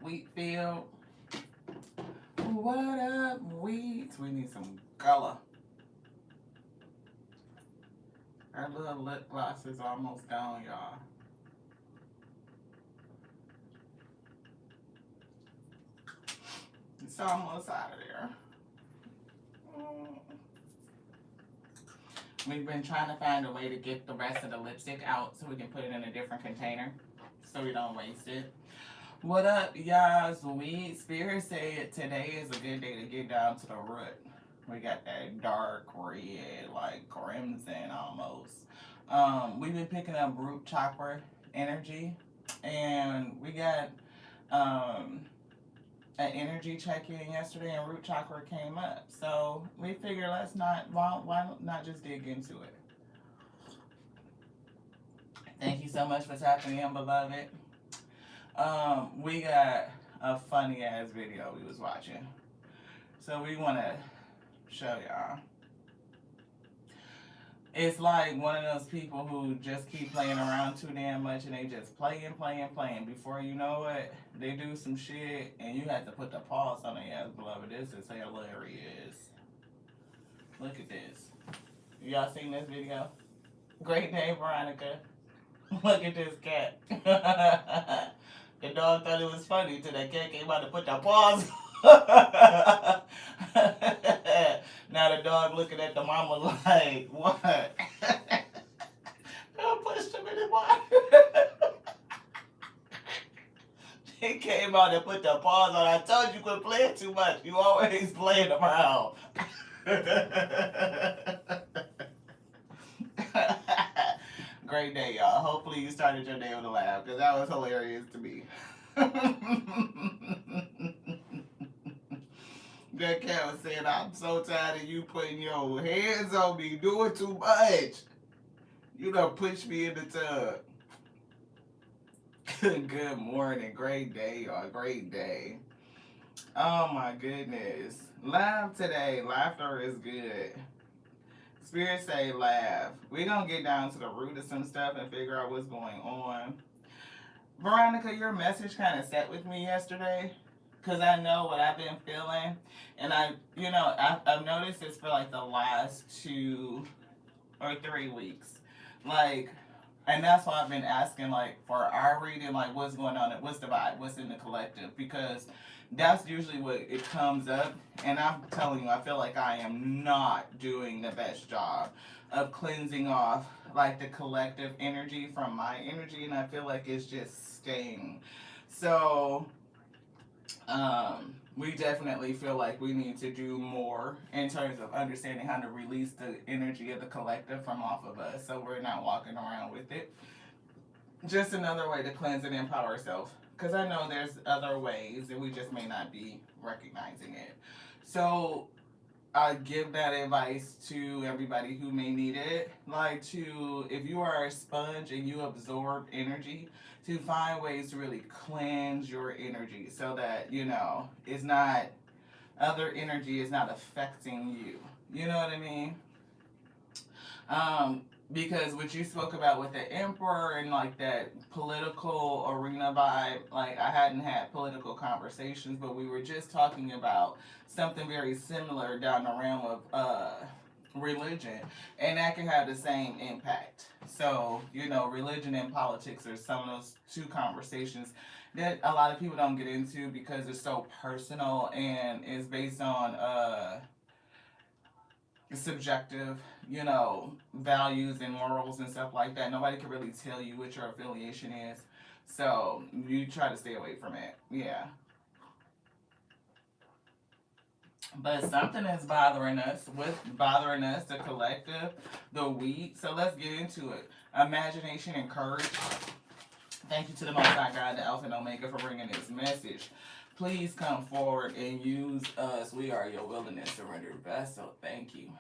Wheatfield. What up, Wheats? We need some color. Our little lip gloss is almost gone, y'all. It's almost out of there. We've been trying to find a way to get the rest of the lipstick out so we can put it in a different container so we don't waste it. What up, y'all? Sweet Spirit said today is a good day to get down to the root. We got that dark red, like crimson almost. We've been picking up root chakra energy, and we got an energy check-in yesterday, and root chakra came up. So we figured why not just dig into it. Thank you so much for tapping in, beloved. We got a funny ass video we was watching, so we want to show y'all. It's like one of those people who just keep playing around too damn much, and they just playing. Before you know it, they do some shit, and you have to put the pause on their ass, beloved. This is hilarious. Look at this. Y'all seen this video? Great day, Veronica. Look at this cat. The dog thought it was funny till that cat came out to put the paws. Now the dog looking at the mama like, what? I pushed him in the water. He came out and put the paws on. I told you quit playing too much. You always playing around. Great day, y'all. Hopefully you started your day with a laugh, because that was hilarious to me. That cat was saying, I'm so tired of you putting your hands on me, doing too much. You done pushed me in the tub. Good morning. Great day, y'all. Great day. Oh my goodness. Laugh today. Laughter is good. Spirit say laugh. We're going to get down to the root of some stuff and figure out what's going on. Veronica, your message kind of sat with me yesterday, because I know what I've been feeling. And I've noticed this for like the last 2 or 3 weeks. Like, and that's why I've been asking, like, for our reading, like, what's going on, what's the vibe, what's in the collective, because that's usually what it comes up. And I'm telling you, I feel like I am not doing the best job of cleansing off, like, the collective energy from my energy, and I feel like it's just staying. So, we definitely feel like we need to do more in terms of understanding how to release the energy of the collective from off of us, so we're not walking around with it. Just another way to cleanse and empower ourselves, because I know there's other ways and we just may not be recognizing it. So I give that advice to everybody who may need it. Like, if you are a sponge and you absorb energy, to find ways to really cleanse your energy so that, it's not, other energy is not affecting you. You know what I mean? Because what you spoke about with the emperor and like that political arena vibe, like I hadn't had political conversations, but we were just talking about something very similar down the realm of religion, and that can have the same impact. So, religion and politics are some of those two conversations that a lot of people don't get into because it's so personal and is based on subjective, values and morals and stuff like that. Nobody can really tell you what your affiliation is. So you try to stay away from it. Yeah. But something is bothering us. What's bothering us? The collective, the we. So let's get into it. Imagination and courage. Thank you to the Most High God, the Alpha and Omega, for bringing this message. Please come forward and use us. We are your willing and surrendered vessel. Thank you.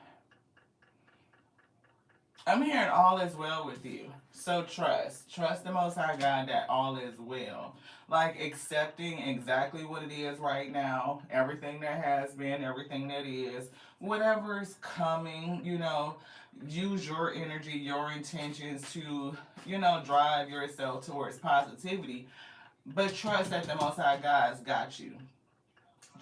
I'm hearing all is well with you. So trust. Trust the Most High God that all is well. Like accepting exactly what it is right now, everything that has been, everything that is, whatever is coming, use your energy, your intentions to, drive yourself towards positivity. But trust that the Most High God's got you.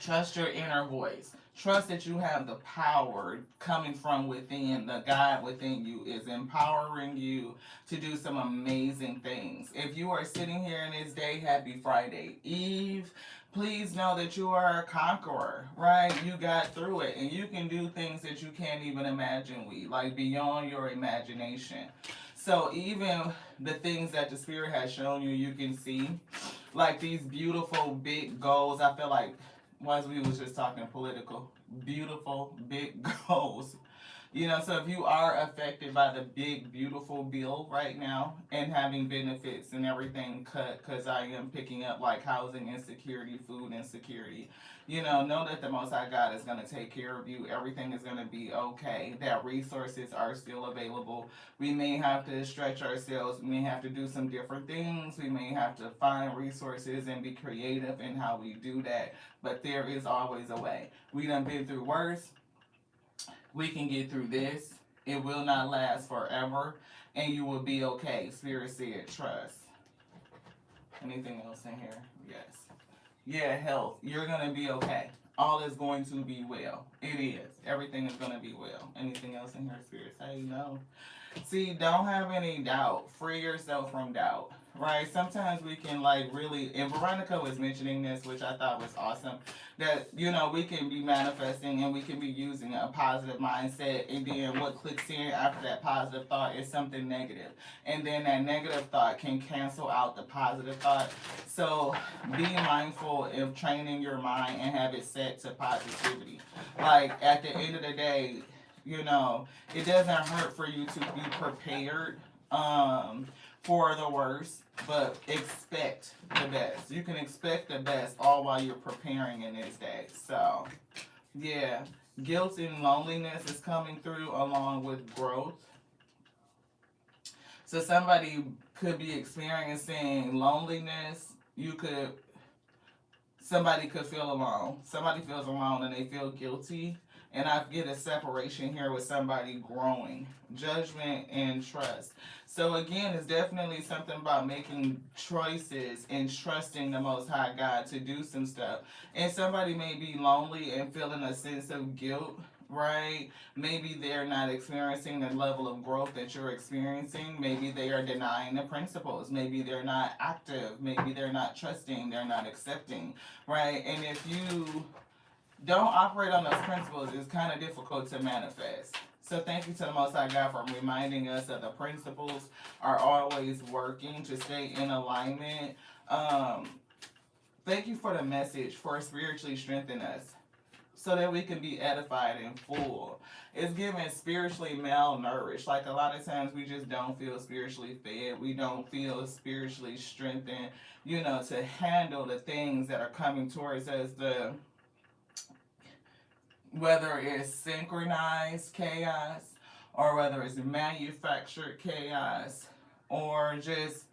Trust your inner voice. Trust that you have the power coming from within. The God within you is empowering you to do some amazing things. If you are sitting here in this day, happy Friday Eve. Please know that you are a conqueror, right? You got through it and you can do things that you can't even imagine, like beyond your imagination. So, even the things that the Spirit has shown you, you can see like these beautiful big goals. I feel like as we was just talking political, beautiful big goals. You know, so if you are affected by the big beautiful bill right now and having benefits and everything cut, because I am picking up like housing insecurity, food insecurity, know that the Most High God is going to take care of you. Everything is going to be okay. That resources are still available. We may have to stretch ourselves. We may have to do some different things. We may have to find resources and be creative in how we do that. But there is always a way. We done been through worse. We can get through this. It will not last forever. And you will be okay. Spirit said, trust. Anything else in here? Yes. Yeah, health. You're going to be okay. All is going to be well. It is. Everything is going to be well. Anything else in here, Spirit? Say no. See, don't have any doubt. Free yourself from doubt. Right? Sometimes we can like really, and Veronica was mentioning this, which I thought was awesome, that, we can be manifesting and we can be using a positive mindset, and then what clicks in after that positive thought is something negative. And then that negative thought can cancel out the positive thought. So be mindful of training your mind and have it set to positivity. Like at the end of the day, it doesn't hurt for you to be prepared for the worst, but expect the best. You can expect the best all while you're preparing in this day. So, yeah, guilt and loneliness is coming through along with growth. So somebody could be experiencing loneliness. Somebody could feel alone. Somebody feels alone and they feel guilty. And I get a separation here with somebody growing, judgment and trust. So again, it's definitely something about making choices and trusting the Most High God to do some stuff. And somebody may be lonely and feeling a sense of guilt, right? Maybe they're not experiencing the level of growth that you're experiencing. Maybe they are denying the principles. Maybe they're not active. Maybe they're not trusting. They're not accepting, right? And if you don't operate on those principles, it's kind of difficult to manifest. So thank you to the Most High God for reminding us that the principles are always working to stay in alignment. Thank you for the message for spiritually strengthening us so that we can be edified and full. It's giving spiritually malnourished. Like a lot of times we just don't feel spiritually fed. We don't feel spiritually strengthened, to handle the things that are coming towards us. Whether it's synchronized chaos or whether it's manufactured chaos or just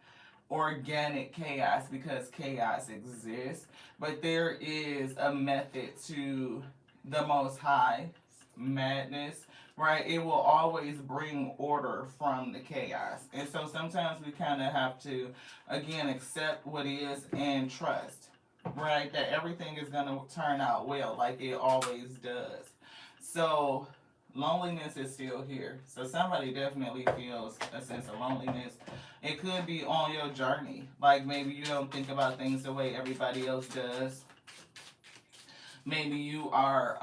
organic chaos, because chaos exists. But there is a method to the Most High madness, right? It will always bring order from the chaos. And so sometimes we kind of have to, again, accept what is and trust, right? That everything is going to turn out well, like it always does. So loneliness is still here. So somebody definitely feels a sense of loneliness. It could be on your journey. Like maybe you don't think about things the way everybody else does. Maybe you are,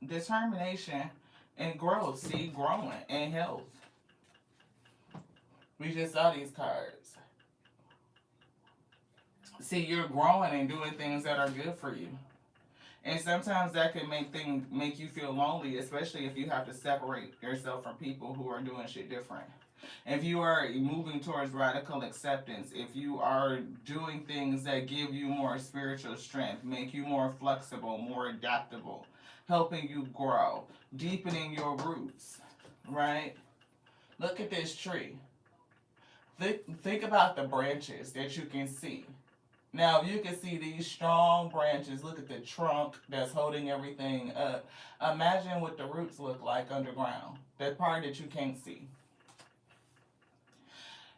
determination and growth. See, growing and health. We just saw these cards. See, you're growing and doing things that are good for you. And sometimes that can make you feel lonely, especially if you have to separate yourself from people who are doing shit different. If you are moving towards radical acceptance, if you are doing things that give you more spiritual strength, make you more flexible, more adaptable, helping you grow, deepening your roots, right? Look at this tree. Think about the branches that you can see. Now, you can see these strong branches. Look at the trunk that's holding everything up. Imagine what the roots look like underground, that part that you can't see.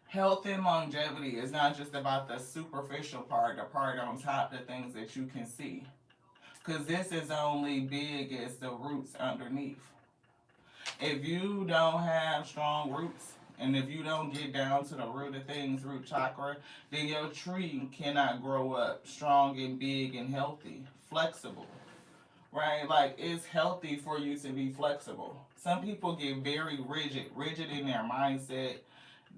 Health and longevity is not just about the superficial part, the part on top, the things that you can see. Because this is only big as the roots underneath. If you don't have strong roots, and if you don't get down to the root of things, root chakra, then your tree cannot grow up strong and big and healthy, flexible, right? Like it's healthy for you to be flexible. Some people get very rigid in their mindset.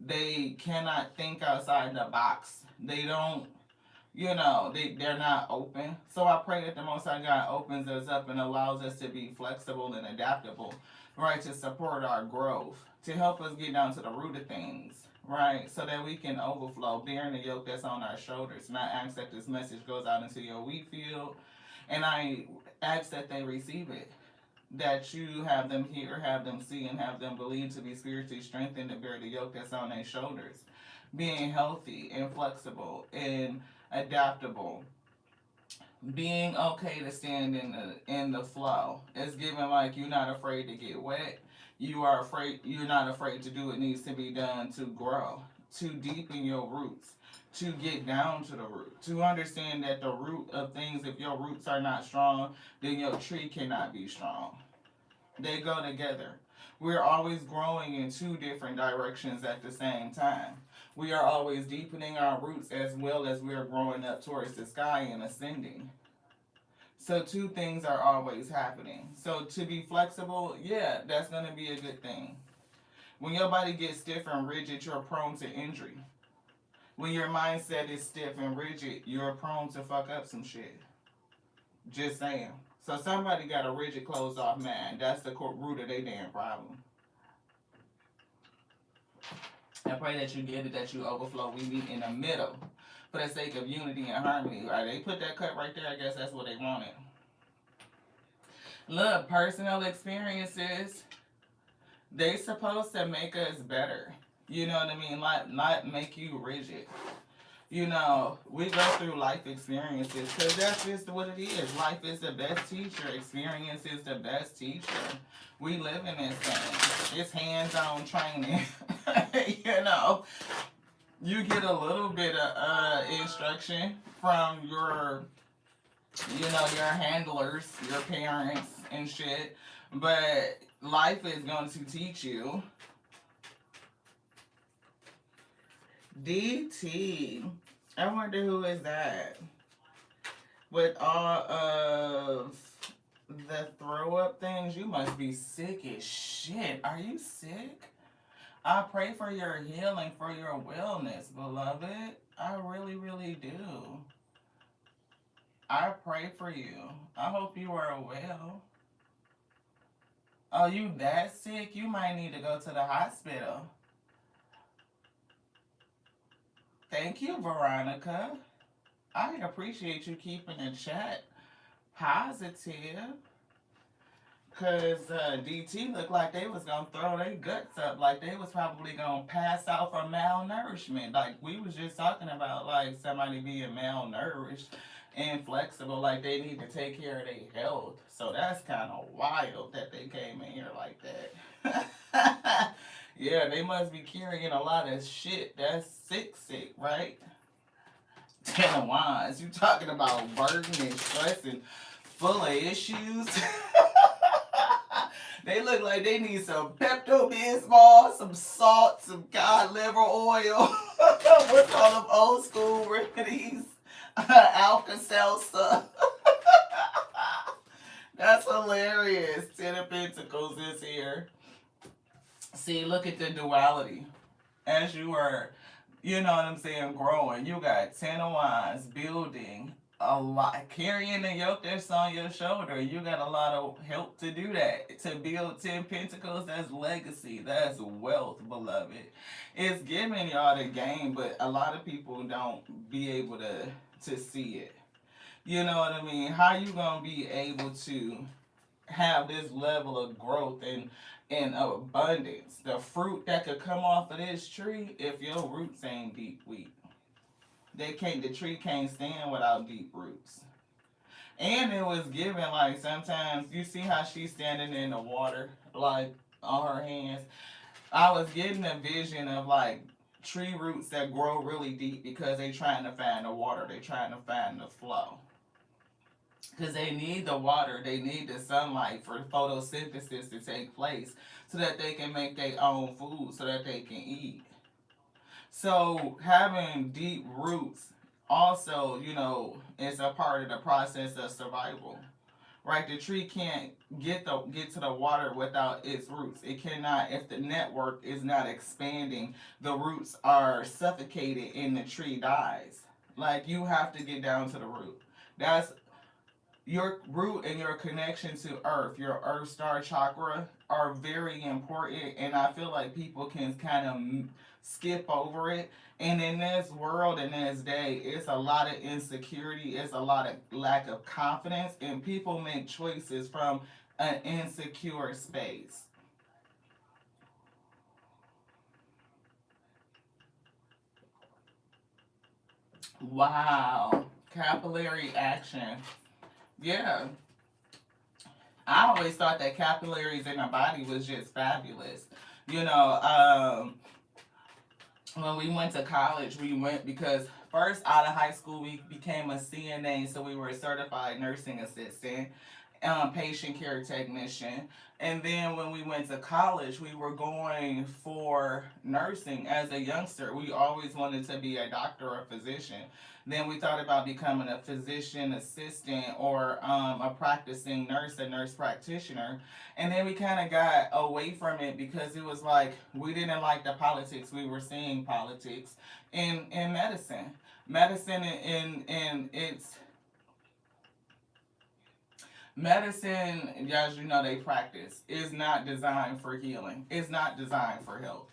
They cannot think outside the box. They don't, they're not open. So I pray that the Most High God opens us up and allows us to be flexible and adaptable, right? To support our growth, to help us get down to the root of things, right? So that we can overflow, bearing the yoke that's on our shoulders. And I ask that this message goes out into your wheat field, and I ask that they receive it. That you have them hear, have them see, and have them believe to be spiritually strengthened to bear the yoke that's on their shoulders. Being healthy and flexible and adaptable, being okay to stand in the flow. It's given like you're not afraid to get wet. You're not afraid to do what needs to be done to grow, to deepen your roots, to get down to the root, to understand that the root of things, if your roots are not strong, then your tree cannot be strong. They go together. We're always growing in two different directions at the same time. We are always deepening our roots as well as we are growing up towards the sky and ascending. So two things are always happening. So to be flexible, yeah, that's going to be a good thing. When your body gets stiff and rigid, you're prone to injury. When your mindset is stiff and rigid, you're prone to fuck up some shit. Just saying. So somebody got a rigid, closed off mind. That's the root of their damn problem. I pray that you get it, that you overflow. We meet in the middle for the sake of unity and harmony. Right? They put that cut right there. I guess that's what they wanted. Look, personal experiences, they supposed to make us better. You know what I mean? Like, not make you rigid. We go through life experiences because that's just what it is. Life is the best teacher. Experience is the best teacher. We live in this thing. It's hands-on training. You get a little bit of instruction from your handlers, your parents and shit. But life is going to teach you. DT. I wonder who is that. With all of the throw up things, you must be sick as shit. Are you sick? I pray for your healing, for your wellness, beloved. I really, really do. I pray for you. I hope you are well. Oh, you that sick? You might need to go to the hospital. Thank you, Veronica. I appreciate you keeping the chat positive. Because DT looked like they was going to throw their guts up. Like they was probably going to pass out from malnourishment. Like we was just talking about like somebody being malnourished and flexible. Like they need to take care of their health. So that's kind of wild that they came in here like that. Yeah, they must be carrying a lot of shit. That's sick, right? Ten of Wands. You talking about burden and stress and full of issues? They look like they need some Pepto-Bismol, some salt, some cod liver oil. What's all them old school remedies? Alka-Seltzer. That's hilarious. Ten of Pentacles is here. See, look at the duality. As you are, growing. You got Ten of Wands, building a lot, carrying the yoke that's on your shoulder. You got a lot of help to do that. To build 10 Pentacles, that's legacy. That's wealth, beloved. It's giving y'all the game, but a lot of people don't be able to see it. You know what I mean? How you gonna be able to have this level of growth and abundance? The fruit that could come off of this tree if your roots ain't deep weak. The tree can't stand without deep roots. And it was given like sometimes you see how she's standing in the water, like on her hands. I was getting a vision of like tree roots that grow really deep because they trying to find the water, they trying to find the flow. Because they need the water, they need the sunlight for photosynthesis to take place so that they can make their own food, so that they can eat. So having deep roots also, is a part of the process of survival. Right? The tree can't get to the water without its roots. It cannot, if the network is not expanding, the roots are suffocated and the tree dies. Like you have to get down to the root. That's your root and your connection to earth, your earth star chakra, are very important, and I feel like people can kind of skip over it. And in this world, in this day, it's a lot of insecurity, it's a lot of lack of confidence, and people make choices from an insecure space. Wow, capillary action. Yeah, I always thought that capillaries in the body was just fabulous. You know, when we went to college, we went because first out of high school we became a CNA, so we were a certified nursing assistant, patient care technician. And then when we went to college, we were going for nursing as a youngster. We always wanted to be a doctor or a physician. Then we thought about becoming a physician assistant or a practicing nurse, a nurse practitioner. And then we kind of got away from it because it was like we didn't like the politics. We were seeing politics in medicine. Medicine in its medicine, as you know, they practice, is not designed for healing. It's not designed for health.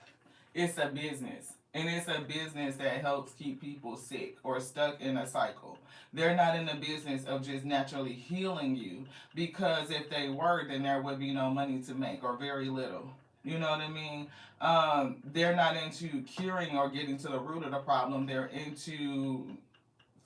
It's a business. And it's a business that helps keep people sick or stuck in a cycle. They're not in the business of just naturally healing you because if they were, then there would be no money to make or very little. You know what I mean? They're not into curing or getting to the root of the problem. They're into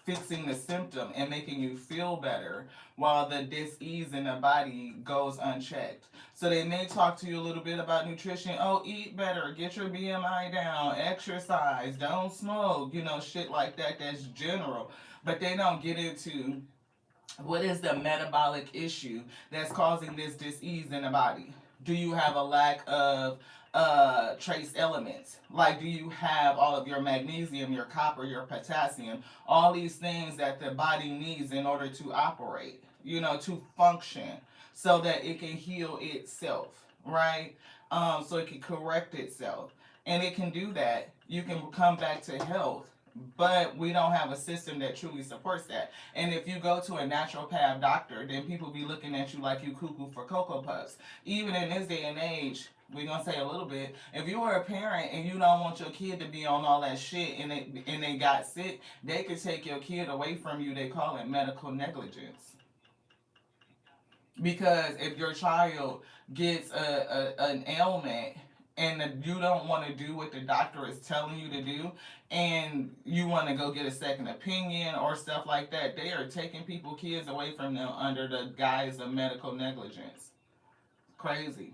fixing the symptom and making you feel better while the dis-ease in the body goes unchecked. So they may talk to you a little bit about nutrition. Oh, eat better, get your BMI down, exercise, don't smoke, shit like that. That's general. But they don't get into what is the metabolic issue that's causing this dis-ease in the body. Do you have a lack of trace elements? Like, do you have all of your magnesium, your copper, your potassium, all these things that the body needs in order to operate, to function so that it can heal itself, right? So it can correct itself. And it can do that. You can come back to health, but we don't have a system that truly supports that. And if you go to a naturopath doctor, then people be looking at you like you cuckoo for Cocoa Puffs. Even in this day and age, we're gonna say a little bit. If you are a parent and you don't want your kid to be on all that shit and they got sick, they could take your kid away from you. They call it medical negligence. Because if your child gets an ailment and you don't want to do what the doctor is telling you to do and you want to go get a second opinion or stuff like that, they are taking people kids away from them under the guise of medical negligence. Crazy.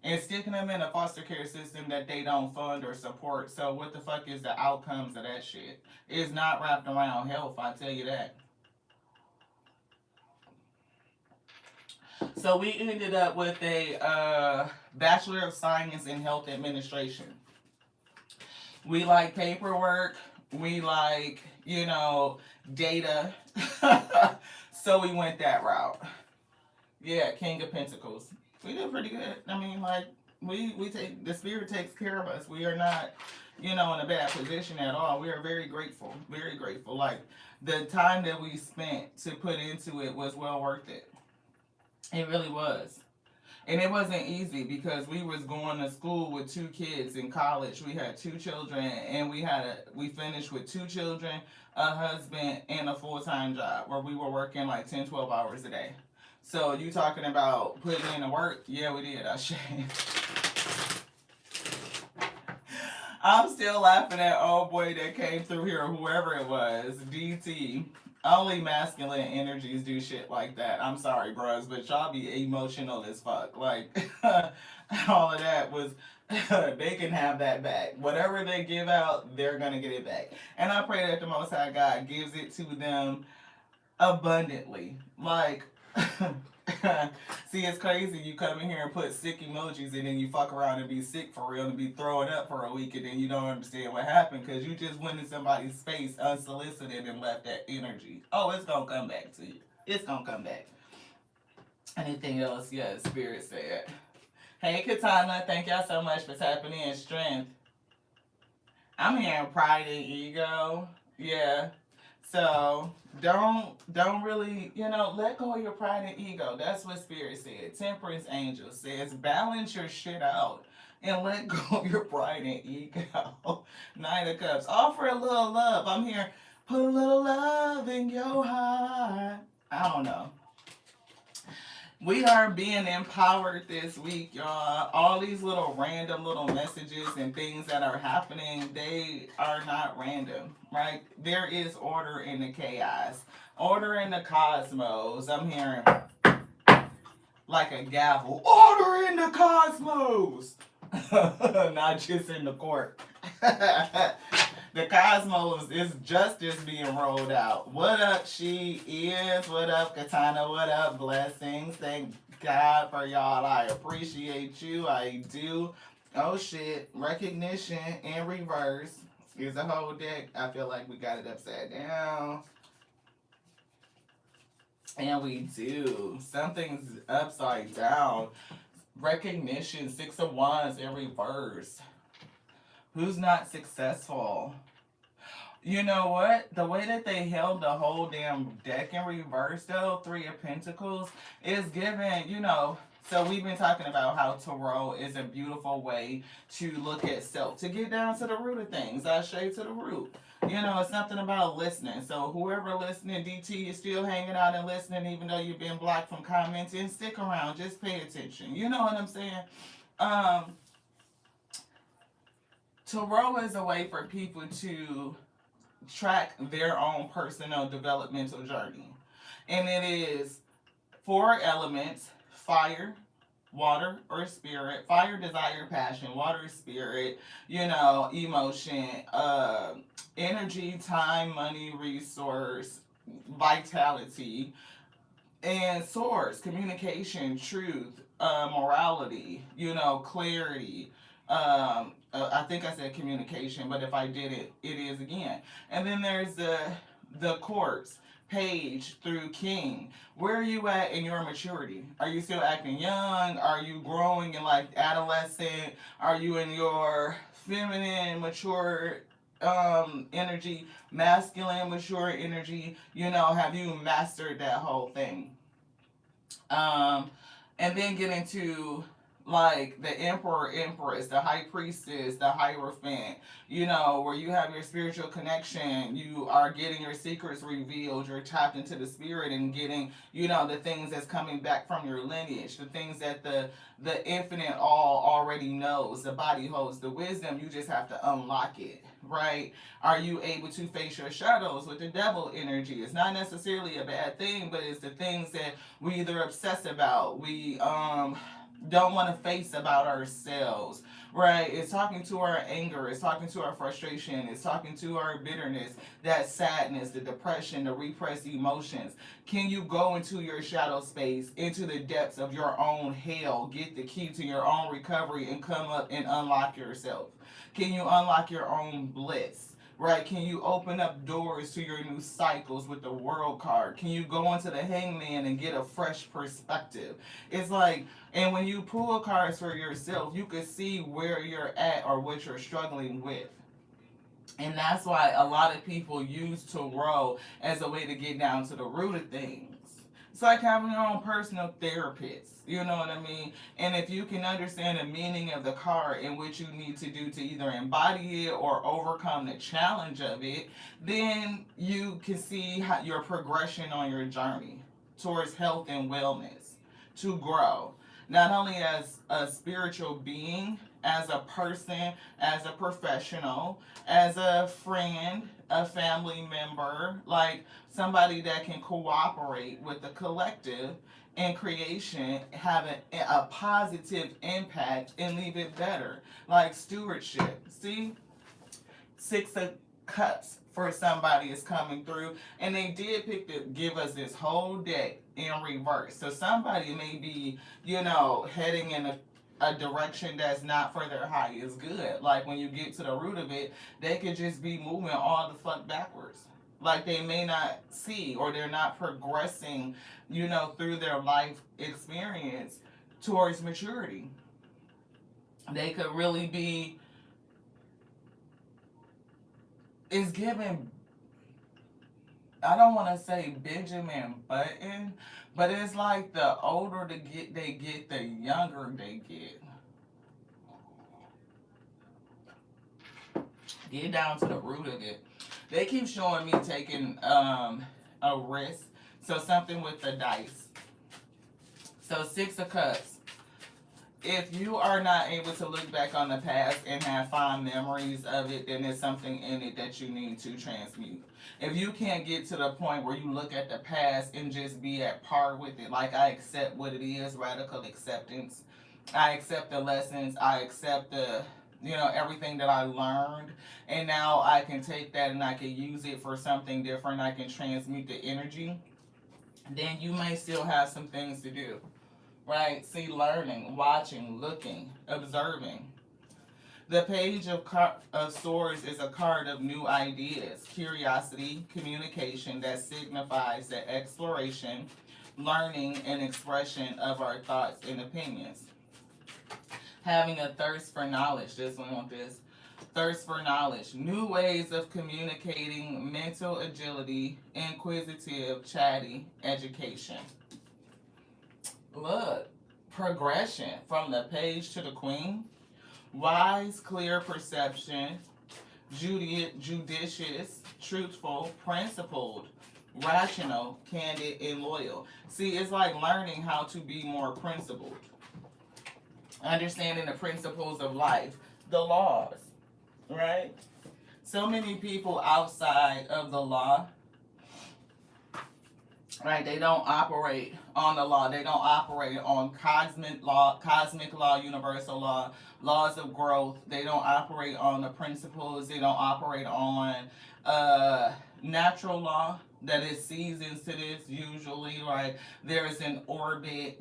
And sticking them in a foster care system that they don't fund or support. So what the fuck is the outcomes of that shit? It's not wrapped around health, I tell you that. So we ended up with a Bachelor of Science in Health Administration. We like paperwork. We like, data. So we went that route. Yeah, King of Pentacles. We did pretty good. I mean, like, we take, the spirit takes care of us. We are not, in a bad position at all. We are very grateful. Very grateful. Like, the time that we spent to put into it was well worth it. It really was. And it wasn't easy because we was going to school with two kids in college. We had two children and we finished with two children, a husband, and a full-time job where we were working like 10, 12 hours a day. So you talking about putting in the work? Yeah, we did. I'm still laughing at old boy that came through here, whoever it was, DT. Only masculine energies do shit like that. I'm sorry, bros, but y'all be emotional as fuck. Like, all of that was They can have that back. Whatever they give out, they're gonna get it back. And I pray that the Most High God gives it to them abundantly. Like, see, it's crazy. You come in here and put sick emojis, and then you fuck around and be sick for real and be throwing up for a week, and then you don't understand what happened because you just went in somebody's space unsolicited and left that energy. Oh, it's gonna come back to you. It's gonna come back. Anything else? Yes, Spirit said. Hey, Katana, thank y'all so much for tapping in. Strength. I'm hearing pride and ego. Yeah. So don't really, let go of your pride and ego. That's what Spirit said. Temperance Angel says balance your shit out and let go of your pride and ego. Nine of Cups. Offer a little love. I'm here. Put a little love in your heart. I don't know. We are being empowered this week, y'all. All these little random little messages and things that are happening, they are not random, right? There is order in the chaos, order in the cosmos. I'm hearing like a gavel, order in the cosmos, not just in the court. The cosmos is justice being rolled out. What up, she is? What up, Katana? What up, blessings? Thank God for y'all. I appreciate you. I do. Oh shit. Recognition in reverse is a whole deck. I feel like we got it upside down. And we do. Something's upside down. Recognition, 6 of Wands in reverse. Who's not successful? You know what? The way that they held the whole damn deck in reverse, though, 3 of Pentacles, is given, so we've been talking about how tarot is a beautiful way to look at self, to get down to the root of things. I shade to the root. It's something about listening. So whoever listening, DT, is still hanging out and listening, even though you've been blocked from commenting, stick around. Just pay attention. You know what I'm saying? Tarot is a way for people to track their own personal developmental journey. And it is 4 elements: fire, water, or spirit. Fire, desire, passion. Water, spirit, emotion, energy, time, money, resource, vitality. And source, communication, truth, morality, clarity. I think I said communication, but if I did it is again. And then there's the courts, page through king. Where are you at in your maturity? Are you still acting young? Are you growing in like adolescent? Are you in your feminine, mature energy, masculine, mature energy? Have you mastered that whole thing? And then get into like the emperor, empress, the high priestess, the hierophant, where you have your spiritual connection, you are getting your secrets revealed, you're tapped into the spirit and getting, the things that's coming back from your lineage, the things that the infinite all already knows, the body holds the wisdom, you just have to unlock it, right? Are you able to face your shadows with the devil energy? It's not necessarily a bad thing, but it's the things that we either obsess about, we don't want to face about ourselves, right? It's talking to our anger, it's talking to our frustration, it's talking to our bitterness, that sadness, the depression, the repressed emotions. Can you go into your shadow space, into the depths of your own hell, get the key to your own recovery, and come up and unlock yourself? Can you unlock your own bliss? Right? Can you open up doors to your new cycles with the World card? Can you go into the Hangman and get a fresh perspective? It's like, and when you pull cards for yourself, you can see where you're at or what you're struggling with. And that's why a lot of people use tarot as a way to get down to the root of things. It's like having your own personal therapist. You know what I mean? And if you can understand the meaning of the card and what you need to do to either embody it or overcome the challenge of it, then you can see how your progression on your journey towards health and wellness, to grow. Not only as a spiritual being, as a person, as a professional, as a friend, a family member, like somebody that can cooperate with the collective in creation, have a positive impact and leave it better. Like stewardship. See? Six of Cups for somebody is coming through, and they did pick to give us this whole deck in reverse. So somebody may be, heading in a direction that's not for their highest good. Like when you get to the root of it, they could just be moving all the fuck backwards. Like they may not see, or they're not progressing, through their life experience towards maturity. They could really be, is giving, I don't want to say Benjamin Button, but it's like the older they get, the younger they get. Get down to the root of it. They keep showing me taking a risk. So something with the dice. So Six of Cups. If you are not able to look back on the past and have fond memories of it, then there's something in it that you need to transmute. If you can't get to the point where you look at the past and just be at par with it, like I accept what it is, radical acceptance. I accept the lessons. I accept the, everything that I learned. And now I can take that and I can use it for something different. I can transmute the energy. Then you may still have some things to do. Right? See, learning, watching, looking, observing. The Page of Swords is a card of new ideas, curiosity, communication that signifies the exploration, learning, and expression of our thoughts and opinions. Having a thirst for knowledge. This one want this. Thirst for knowledge. New ways of communicating, mental agility, inquisitive, chatty, education. Look, progression from the Page to the Queen. Wise, clear perception, judicious, truthful, principled, rational, candid, and loyal. See, it's like learning how to be more principled. Understanding the principles of life, the laws, right? So many people outside of the law, right? They don't operate on the law. They don't operate on cosmic law, universal law, laws of growth. They don't operate on the principles. They don't operate on natural law that is seasons to this usually. Like there's an orbit,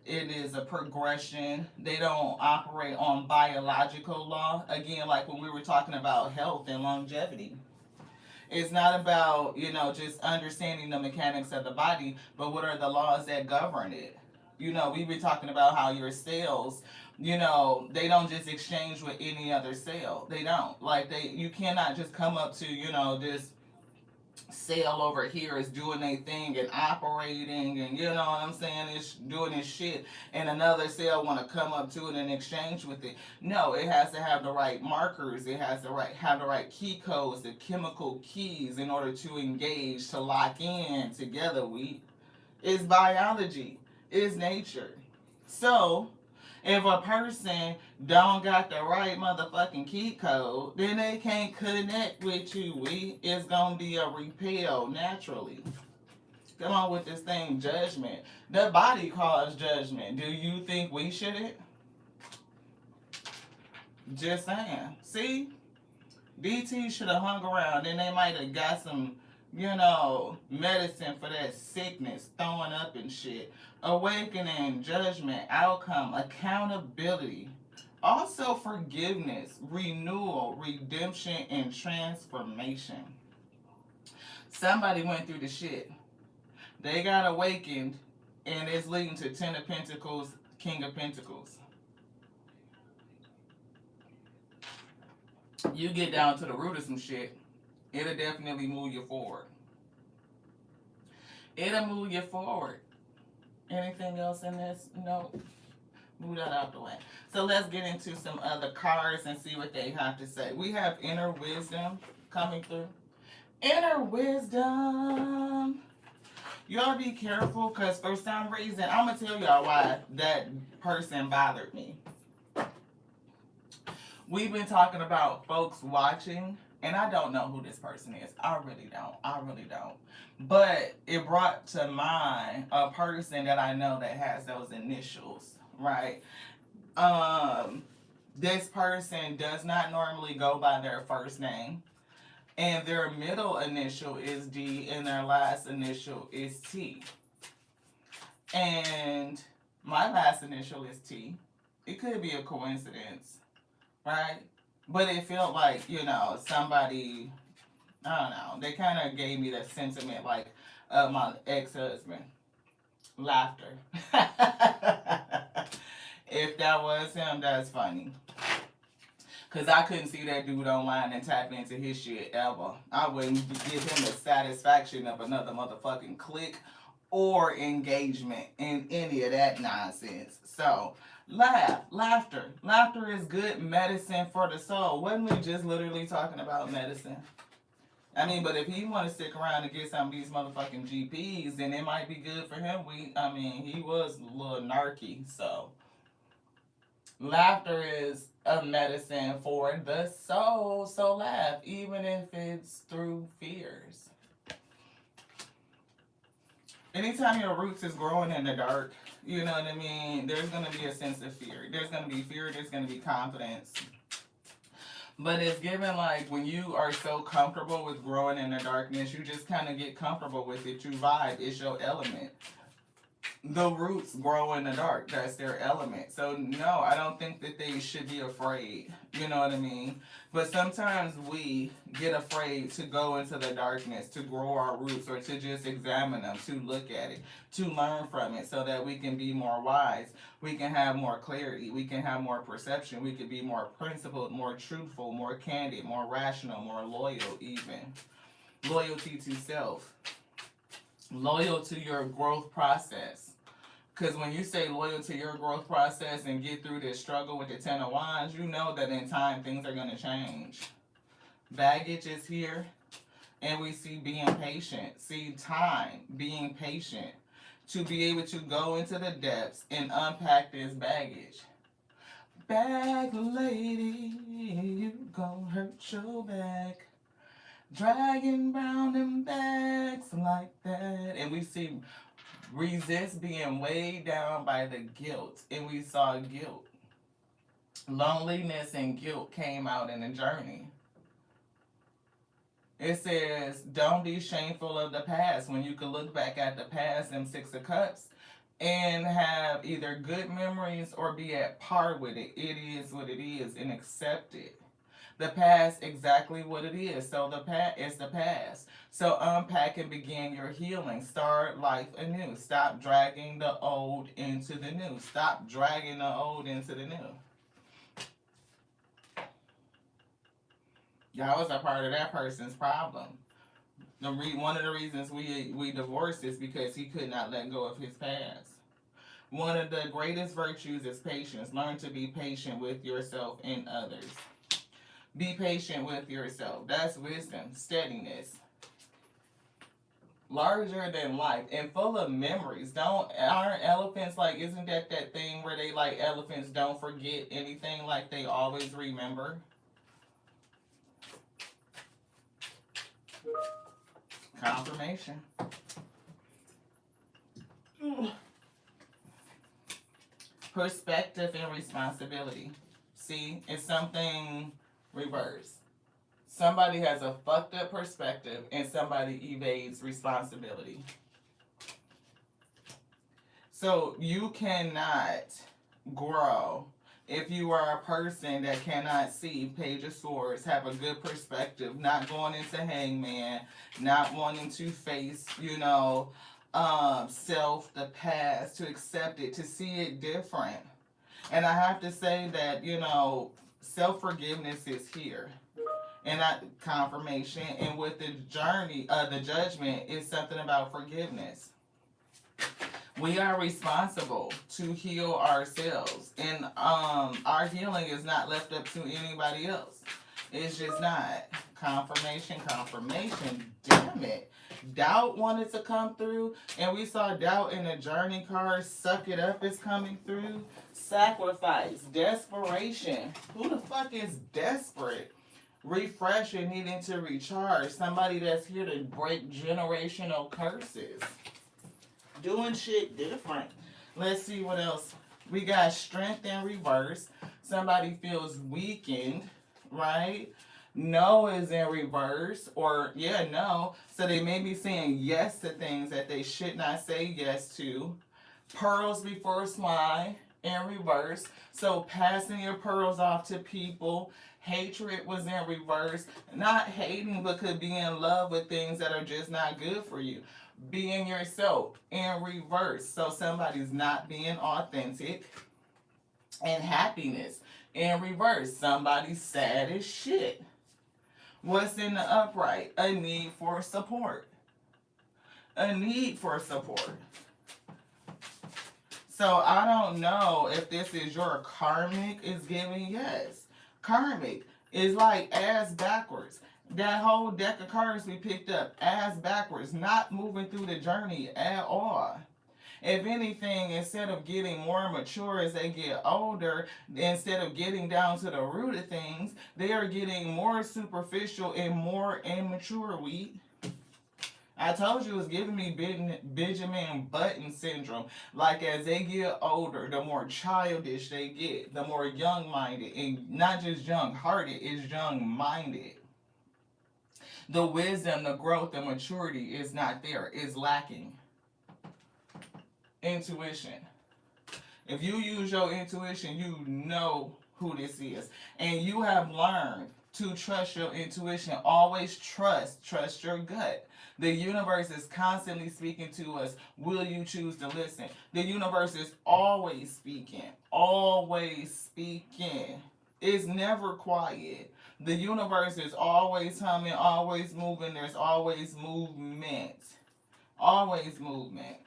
it is a progression. They don't operate on biological law. Again, like when we were talking about health and longevity. It's not about, just understanding the mechanics of the body, but what are the laws that govern it? We've been talking about how your cells, they don't just exchange with any other cell. They don't. Like you cannot just come up to, this cell over here is doing a thing and operating and what I'm saying, it's doing its shit, and another cell want to come up to it and exchange with it. No, it has to have the right markers. It has to have the right key codes, the chemical keys in order to engage, to lock in together. It's biology. It's nature. So if a person don't got the right motherfucking key code, then they can't connect with you. It's gonna be a repel naturally. Come on with this thing, judgment. The body calls judgment. Do you think we shouldn't? Just saying. See? DT should have hung around. Then they might have got some, medicine for that sickness, throwing up and shit. Awakening, judgment, outcome, accountability. Also forgiveness, renewal, redemption, and transformation. Somebody went through the shit. They got awakened, and it's leading to Ten of Pentacles, King of Pentacles. You get down to the root of some shit, it'll definitely move you forward. It'll move you forward. Anything else in this? No. Move that out the way. So let's get into some other cards and see what they have to say. We have Inner Wisdom coming through. Inner Wisdom. Y'all be careful, because for some reason, I'm going to tell y'all why that person bothered me. We've been talking about folks watching, and I don't know who this person is. I really don't. I really don't. But it brought to mind a person that I know that has those initials, right? Um, this person does not normally go by their first name, and their middle initial is D, and their last initial is T. And my last initial is T. It could be a coincidence, right? But it felt like, somebody, I don't know, they kind of gave me that sentiment like my ex husband. Laughter. If that was him, that's funny. Because I couldn't see that dude online and tap into his shit ever. I wouldn't give him the satisfaction of another motherfucking click or engagement in any of that nonsense. So, laughter. Laughter is good medicine for the soul. Wasn't we just literally talking about medicine? I mean, but if he want to stick around and get some of these motherfucking GPs, then it might be good for him. He was a little narky, so. Laughter is a medicine for the soul, so laugh, even if it's through fears. Anytime your roots is growing in the dark, you know what I mean, there's going to be a sense of fear. There's going to be fear, there's going to be confidence. But it's given like when you are so comfortable with growing in the darkness, you just kind of get comfortable with it. You vibe, it's your element. The roots grow in the dark. That's their element. So no, I don't think that they should be afraid. You know what I mean? But sometimes we get afraid to go into the darkness, to grow our roots, or to just examine them, to look at it, to learn from it so that we can be more wise. We can have more clarity. We can have more perception. We can be more principled, more truthful, more candid, more rational, more loyal even. Loyalty to self. Loyal to your growth process. Because when you say loyal to your growth process and get through this struggle with the Ten of Wands, you know that in time things are going to change. Baggage is here, and we see being patient. See time, being patient, to be able to go into the depths and unpack this baggage. Bag lady, you gon' hurt your back. Dragging round them bags like that. And we see resist being weighed down by the guilt. And we saw guilt. Loneliness and guilt came out in the journey. It says, don't be shameful of the past. When you can look back at the past, them Six of Cups, and have either good memories or be at par with it. It is what it is, and accept it. The past, exactly what it is. So the past is the past. So unpack and begin your healing. Start life anew. Stop dragging the old into the new. Stop dragging the old into the new. That was a part of that person's problem. One of the reasons we divorced is because he could not let go of his past. One of the greatest virtues is patience. Learn to be patient with yourself and others. Be patient with yourself. That's wisdom. Steadiness. Larger than life and full of memories. Aren't elephants like, isn't that thing where they like elephants don't forget anything, like they always remember? Confirmation. Perspective and responsibility. See, it's something reverse. Somebody has a fucked up perspective and somebody evades responsibility. So you cannot grow if you are a person that cannot see Page of Swords, have a good perspective, not going into Hangman, not wanting to face, self, the past, to accept it, to see it different. And I have to say that, self-forgiveness is here. And confirmation. And with the journey, the judgment is something about forgiveness. We are responsible to heal ourselves. And our healing is not left up to anybody else. It's just not. Confirmation. Damn it. doubt wanted to come through, and we saw doubt in the journey card. Suck it up is coming through. Sacrifice, desperation. Who the fuck is desperate? Refreshing, needing to recharge. Somebody that's here to break generational curses. Doing shit different. Let's see what else. We got strength in reverse. Somebody feels weakened, right? No is in reverse, or yeah, no. So they may be saying yes to things that they should not say yes to. Pearls before swine in reverse. So passing your pearls off to people. Hatred was in reverse. Not hating, but could be in love with things that are just not good for you. Being yourself in reverse. So somebody's not being authentic. And happiness in reverse. Somebody's sad as shit. What's in the upright? A need for support. A need for support. So I don't know if this is your karmic is giving yes. Karmic is like ass backwards. That whole deck of cards we picked up, ass backwards, not moving through the journey at all. If anything, instead of getting more mature as they get older, instead of getting down to the root of things, they are getting more superficial and more immature, wheat. I told you it was giving me Benjamin Button syndrome. Like as they get older, the more childish they get, the more young-minded, and not just young-hearted, it's young-minded. The wisdom, the growth, the maturity is not there, is lacking. Intuition. If you use your intuition, you know who this is. And you have learned to trust your intuition. Always trust your gut. The universe is constantly speaking to us. Will you choose to listen? The universe is always speaking. Always speaking. It's never quiet. The universe is always humming, always moving. There's always movement. Always movement.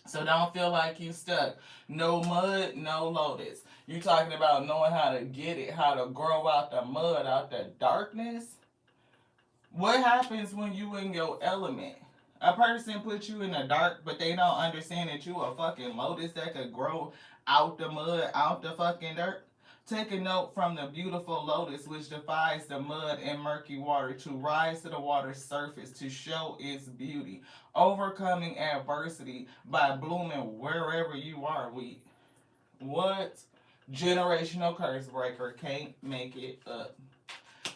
So don't feel like you stuck. No mud, no lotus. You talking about knowing how to get it, how to grow out the mud, out the darkness. What happens when you in your element? A person puts you in the dark, but they don't understand that you a fucking lotus that could grow out the mud, out the fucking dirt. Take a note from the beautiful lotus, which defies the mud and murky water to rise to the water's surface to show its beauty. Overcoming adversity by blooming wherever you are, wheat. What? Generational curse breaker can't make it up.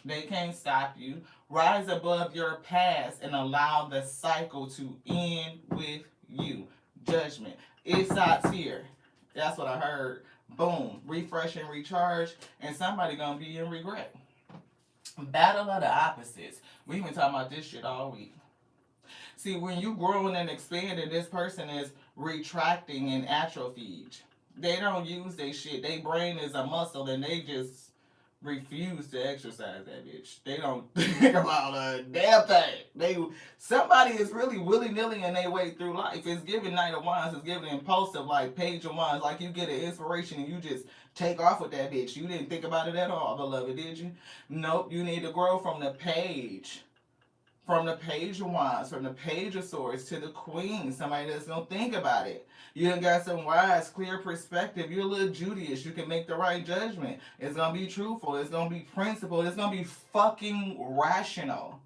They can't stop you. Rise above your past and allow the cycle to end with you. Judgment. It stops here. That's what I heard. Boom. Refresh and recharge. And somebody gonna be in regret. Battle of the opposites. We've been talking about this shit all week. See, when you growing and expanding, this person is retracting and atrophied. They don't use their shit. Their brain is a muscle and they just refuse to exercise that bitch. They don't think about a damn thing. Somebody is really willy-nilly in their way through life. It's giving Knight of Wands. It's giving impulsive like Page of Wands. Like you get an inspiration and you just take off with that bitch. You didn't think about it at all, beloved, did you? Nope. You need to grow from the Page. From the Page of Wands, from the Page of Swords to the Queen. Somebody that's gonna think about it. You done got some wise, clear perspective. You're a little Judaish. You can make the right judgment. It's gonna be truthful. It's gonna be principled. It's gonna be fucking rational.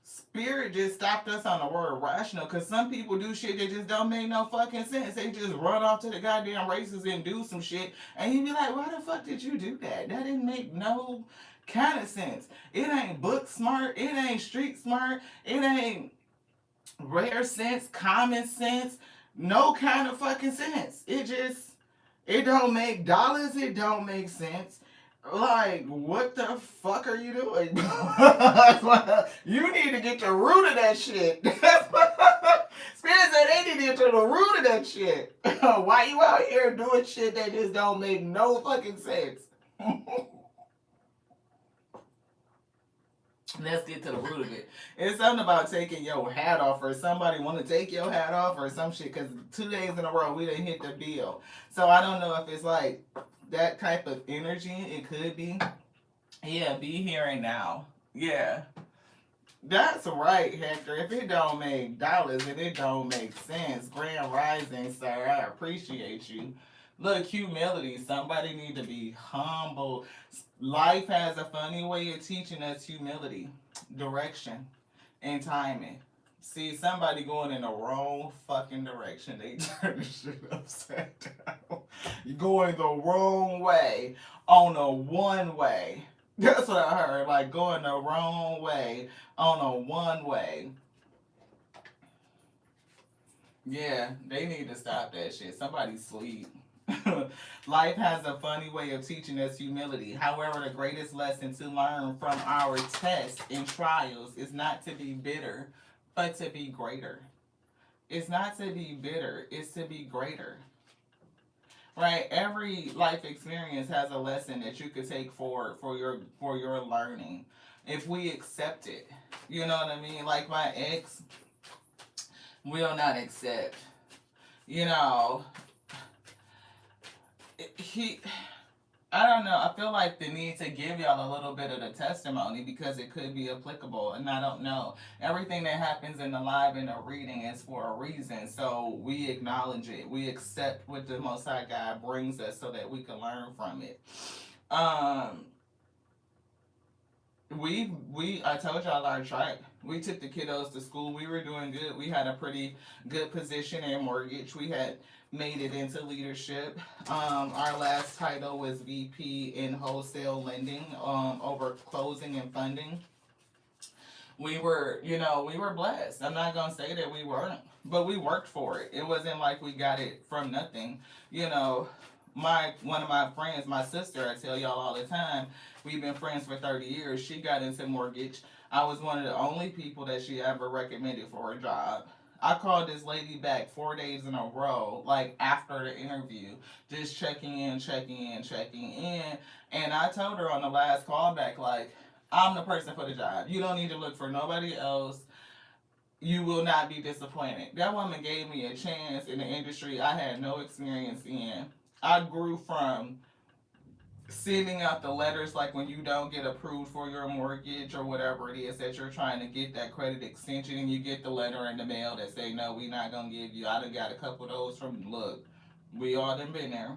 Spirit just stopped us on the word rational because some people do shit that just don't make no fucking sense. They just run off to the goddamn races and do some shit. And you be like, why the fuck did you do that? That didn't make no kind of sense. It ain't book smart. It ain't street smart. It ain't rare sense, common sense. No kind of fucking sense. It don't make dollars. It don't make sense. Like, what the fuck are you doing? You need to get to the root of that shit. Spirit said they need to get to the root of that shit. Why you out here doing shit that just don't make no fucking sense? Let's get to the root of it. It's something about taking your hat off, or somebody want to take your hat off or some shit, because 2 days in a row we didn't hit the bill. So I don't know if it's like that type of energy. It could be. Yeah, be here and now. Yeah. That's right, Hector. If it don't make dollars, if it don't make sense, Grand Rising, sir, I appreciate you. Look, humility. Somebody need to be humble. Life has a funny way of teaching us humility, direction, and timing. See, somebody going in the wrong fucking direction. They turn the shit upside down. You're going the wrong way on a one way. That's what I heard. Like going the wrong way on a one way. Yeah, they need to stop that shit. Somebody sleep. Life has a funny way of teaching us humility. However, the greatest lesson to learn from our tests and trials is not to be bitter, but to be greater. It's not to be bitter, it's to be greater. Right? Every life experience has a lesson that you could take forward for your learning. If we accept it. You know what I mean? Like my ex will not accept. You know, he I don't know. I feel like the need to give y'all a little bit of the testimony because it could be applicable, and I don't know. Everything that happens in the live and the reading is for a reason, so we acknowledge it. We accept what the Most High God brings us so that we can learn from it. Um, we I told y'all our track. We took the kiddos to school. We were doing good. We had a pretty good position in mortgage. We had made it into leadership. Our last title was VP in wholesale lending, over closing and funding. We were, we were blessed. I'm not gonna say that we weren't, but we worked for it. It wasn't like we got it from nothing. You know, my one of my friends, my sister, I tell y'all all the time, we've been friends for 30 years. She got into mortgage. I was one of the only people that she ever recommended for a job. I called this lady back 4 days in a row, like after the interview, just checking in, checking in, checking in. And I told her on the last call back, like, I'm the person for the job. You don't need to look for nobody else. You will not be disappointed. That woman gave me a chance in the industry I had no experience in. I grew from sending out the letters like when you don't get approved for your mortgage or whatever it is that you're trying to get that credit extension and you get the letter in the mail that say no, we not gonna give you. I done got a couple of those from look. We all done been there.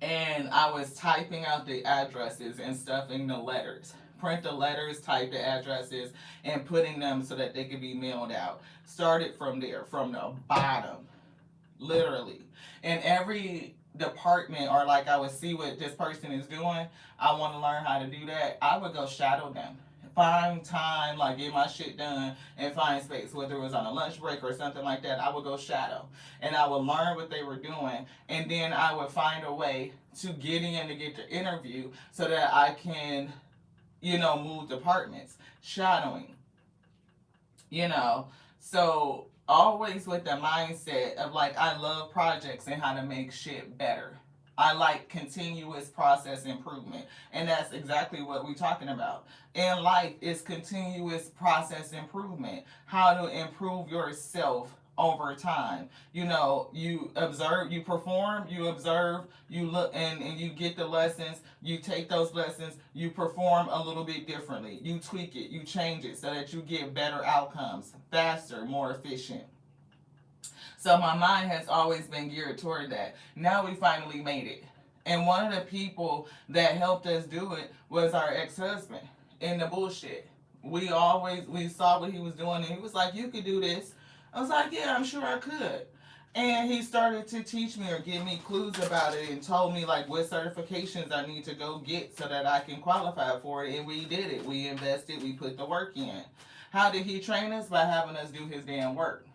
And I was typing out the addresses and stuffing the letters. Print the letters, type the addresses, and putting them so that they could be mailed out. Started from there, from the bottom, literally. And every department, or like I would see what this person is doing, I want to learn how to do that. I would go shadow them. Find time, like get my shit done and find space, whether it was on a lunch break or something like that. I would go shadow and I would learn what they were doing, and then I would find a way to get in to get the interview so that I can, move departments. Shadowing, you know. So always with the mindset of like I love projects and how to make shit better. I like continuous process improvement. And that's exactly what we're talking about. In life is continuous process improvement. How to improve yourself over time. You observe, you perform, you observe, you look, and you get the lessons, you take those lessons, you perform a little bit differently, you tweak it, you change it so that you get better outcomes, faster, more efficient. So my mind has always been geared toward that. Now we finally made it. And one of the people that helped us do it was our ex-husband in the bullshit. We saw what he was doing and he was like, you could do this. I was like, yeah, I'm sure I could. And he started to teach me or give me clues about it and told me like what certifications I need to go get so that I can qualify for it. And we did it. We invested, we put the work in. How did he train us? By having us do his damn work.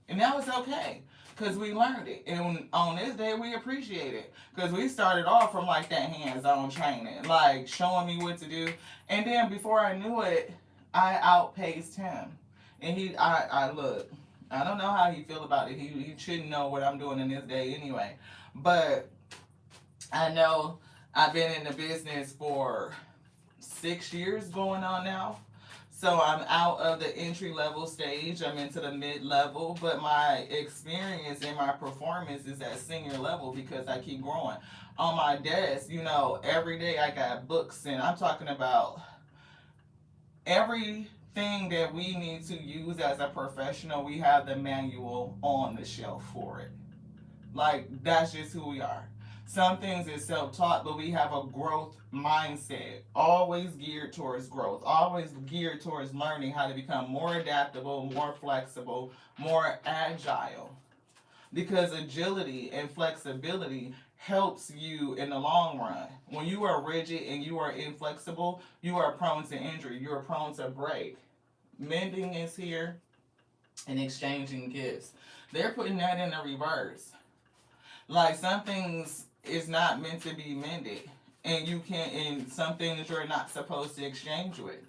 And that was okay because we learned it. And on this day, we appreciate it because we started off from like that hands-on training, like showing me what to do. And then before I knew it, I outpaced him. And I look, I don't know how he feel about it. He shouldn't know what I'm doing in this day anyway. But I know I've been in the business for 6 years going on now. So I'm out of the entry level stage. I'm into the mid level, but my experience and my performance is at senior level because I keep growing. On my desk, every day I got books, and I'm talking about Everything that we need to use as a professional, we have the manual on the shelf for it. Like, that's just who we are. Some things is self-taught, but we have a growth mindset, always geared towards growth, always geared towards learning how to become more adaptable, more flexible, more agile, because agility and flexibility helps you in the long run. When you are rigid and you are inflexible, you are prone to injury, you are prone to break. Mending is here, and exchanging gifts. They're putting that in the reverse. Like, some things is not meant to be mended, and you can't, and some things you're not supposed to exchange with.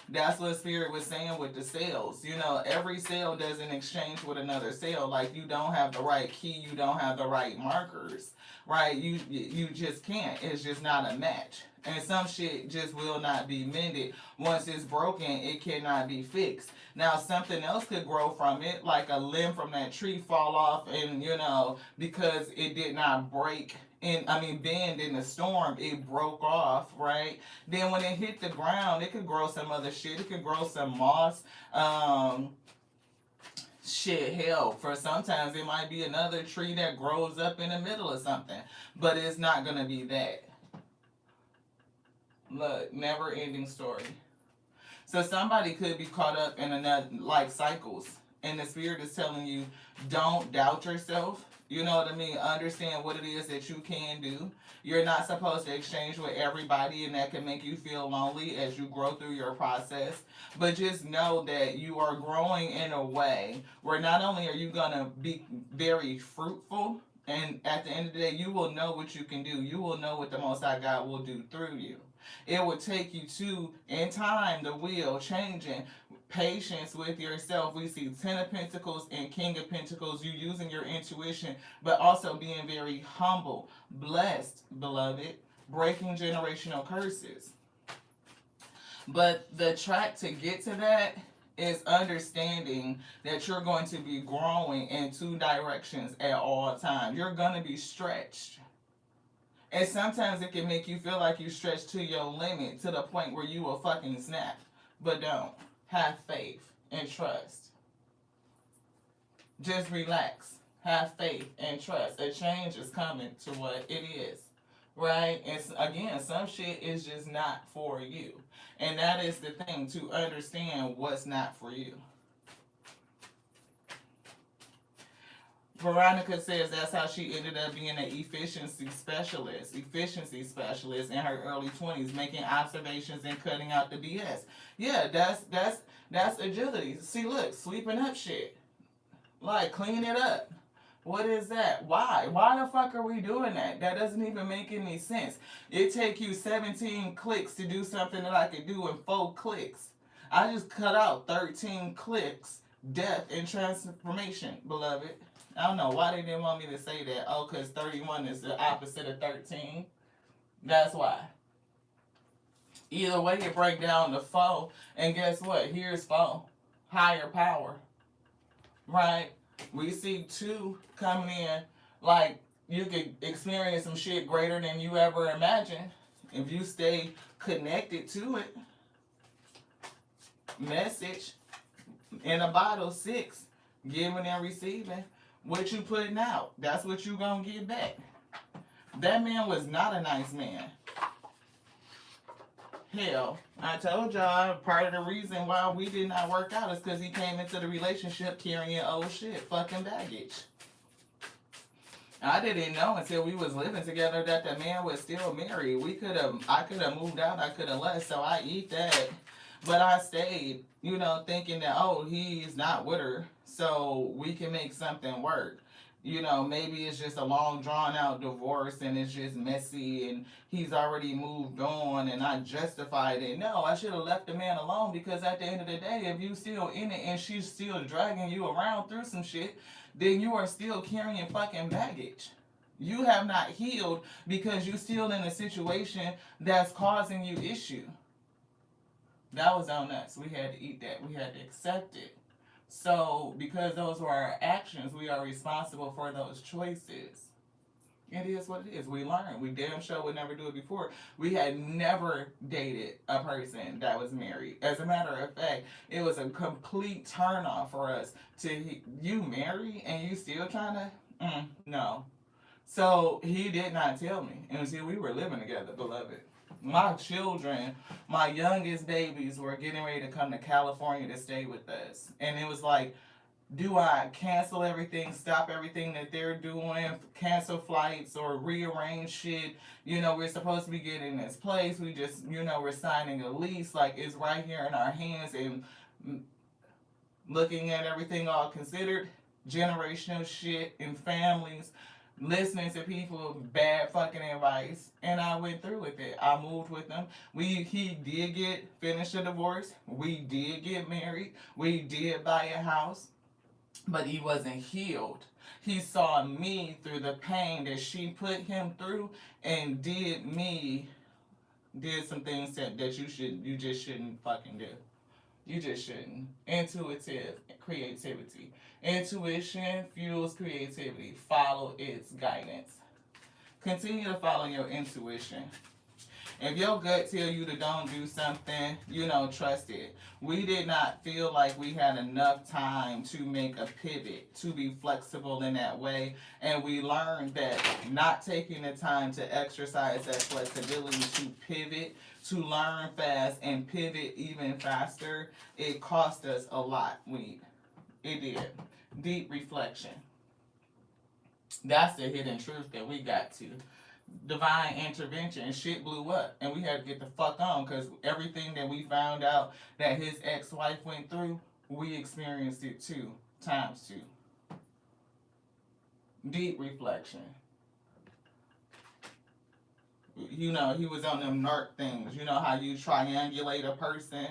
That's what Spirit was saying with the sales. You know, every sale doesn't exchange with another sale. Like, you don't have the right key, you don't have the right markers, right? You just can't. It's just not a match. And some shit just will not be mended. Once it's broken, it cannot be fixed. Now, something else could grow from it, like a limb from that tree fall off, and because it did not break bend in the storm, it broke off, right? Then when it hit the ground, it could grow some other shit. It could grow some moss. Shit, hell, for sometimes it might be another tree that grows up in the middle of something, but it's not gonna be that. Look, never ending story. So somebody could be caught up in another, like, cycles, and the Spirit is telling you, don't doubt yourself. You know what I mean? Understand what it is that you can do. You're not supposed to exchange with everybody, and that can make you feel lonely as you grow through your process. But just know that you are growing in a way where not only are you going to be very fruitful, and at the end of the day, you will know what you can do. You will know what the Most High God will do through you. It will take you to, in time, the wheel changing. Patience with yourself. We see Ten of Pentacles and King of Pentacles. You using your intuition, but also being very humble. Blessed, beloved. Breaking generational curses. But the track to get to that is understanding that you're going to be growing in two directions at all times. You're going to be stretched. And sometimes it can make you feel like you stretch to your limit, to the point where you will fucking snap. But don't. Have faith and trust. Just relax. Have faith and trust. A change is coming to what it is. Right? And again, some shit is just not for you. And that is the thing, to understand what's not for you. Veronica says that's how she ended up being an efficiency specialist in her early 20s, making observations and cutting out the BS. Yeah, that's agility. See, look, sweeping up shit. Like, clean it up. What is that? Why? Why the fuck are we doing that? That doesn't even make any sense. It take you 17 clicks to do something that I could do in 4 clicks. I just cut out 13 clicks, death and transformation, beloved. I don't know why they didn't want me to say that. Oh, because 31 is the opposite of 13. That's why. Either way, you break down the 4, and guess what? Here's 4. Higher power. Right? We see 2 coming in, like, you could experience some shit greater than you ever imagined if you stay connected to it. Message in a bottle, 6. Giving and receiving. What you putting out, that's what you gonna get back. That man was not a nice man. Hell, I told y'all part of the reason why we did not work out is because he came into the relationship carrying old shit, fucking baggage. I didn't know until we was living together that the man was still married. I could have moved out, I could have left, so I eat that. But I stayed, thinking that, oh, he's not with her, so we can make something work. Maybe it's just a long drawn out divorce and it's just messy and he's already moved on and I justified it. No, I should have left the man alone, because at the end of the day, if you still in it and she's still dragging you around through some shit, then you are still carrying fucking baggage. You have not healed because you're still in a situation that's causing you issue. That was on us. We had to eat that. We had to accept it. So, because those were our actions, we are responsible for those choices. It is what it is. We learn. We damn sure would never do it before. We had never dated a person that was married. As a matter of fact, it was a complete turn off for us to you married and you still trying to no. So he did not tell me until we were living together, beloved. My children, my youngest babies were getting ready to come to California to stay with us. And it was like, do I cancel everything, stop everything that they're doing, cancel flights or rearrange shit? You know, we're supposed to be getting this place. We just, we're signing a lease. Like, it's right here in our hands. And looking at everything all considered, generational shit in families, listening to people bad fucking advice, and I went through with it. I moved with him. He did get finished a divorce. We did get married. We did buy a house, but he wasn't healed. He saw me through the pain that she put him through, and did some things that you just shouldn't fucking do. You just shouldn't. Intuitive creativity. Intuition fuels creativity. Follow its guidance. Continue to follow your intuition. If your gut tell you to don't do something, trust it. We did not feel like we had enough time to make a pivot, to be flexible in that way. And we learned that not taking the time to exercise that flexibility to pivot, to learn fast and pivot even faster, it cost us a lot. It did. Deep reflection. That's the hidden truth that we got to. Divine intervention, and shit blew up, and we had to get the fuck on, because everything that we found out that his ex-wife went through, we experienced it too, times two. Deep reflection. He was on them narc things. You know how you triangulate a person?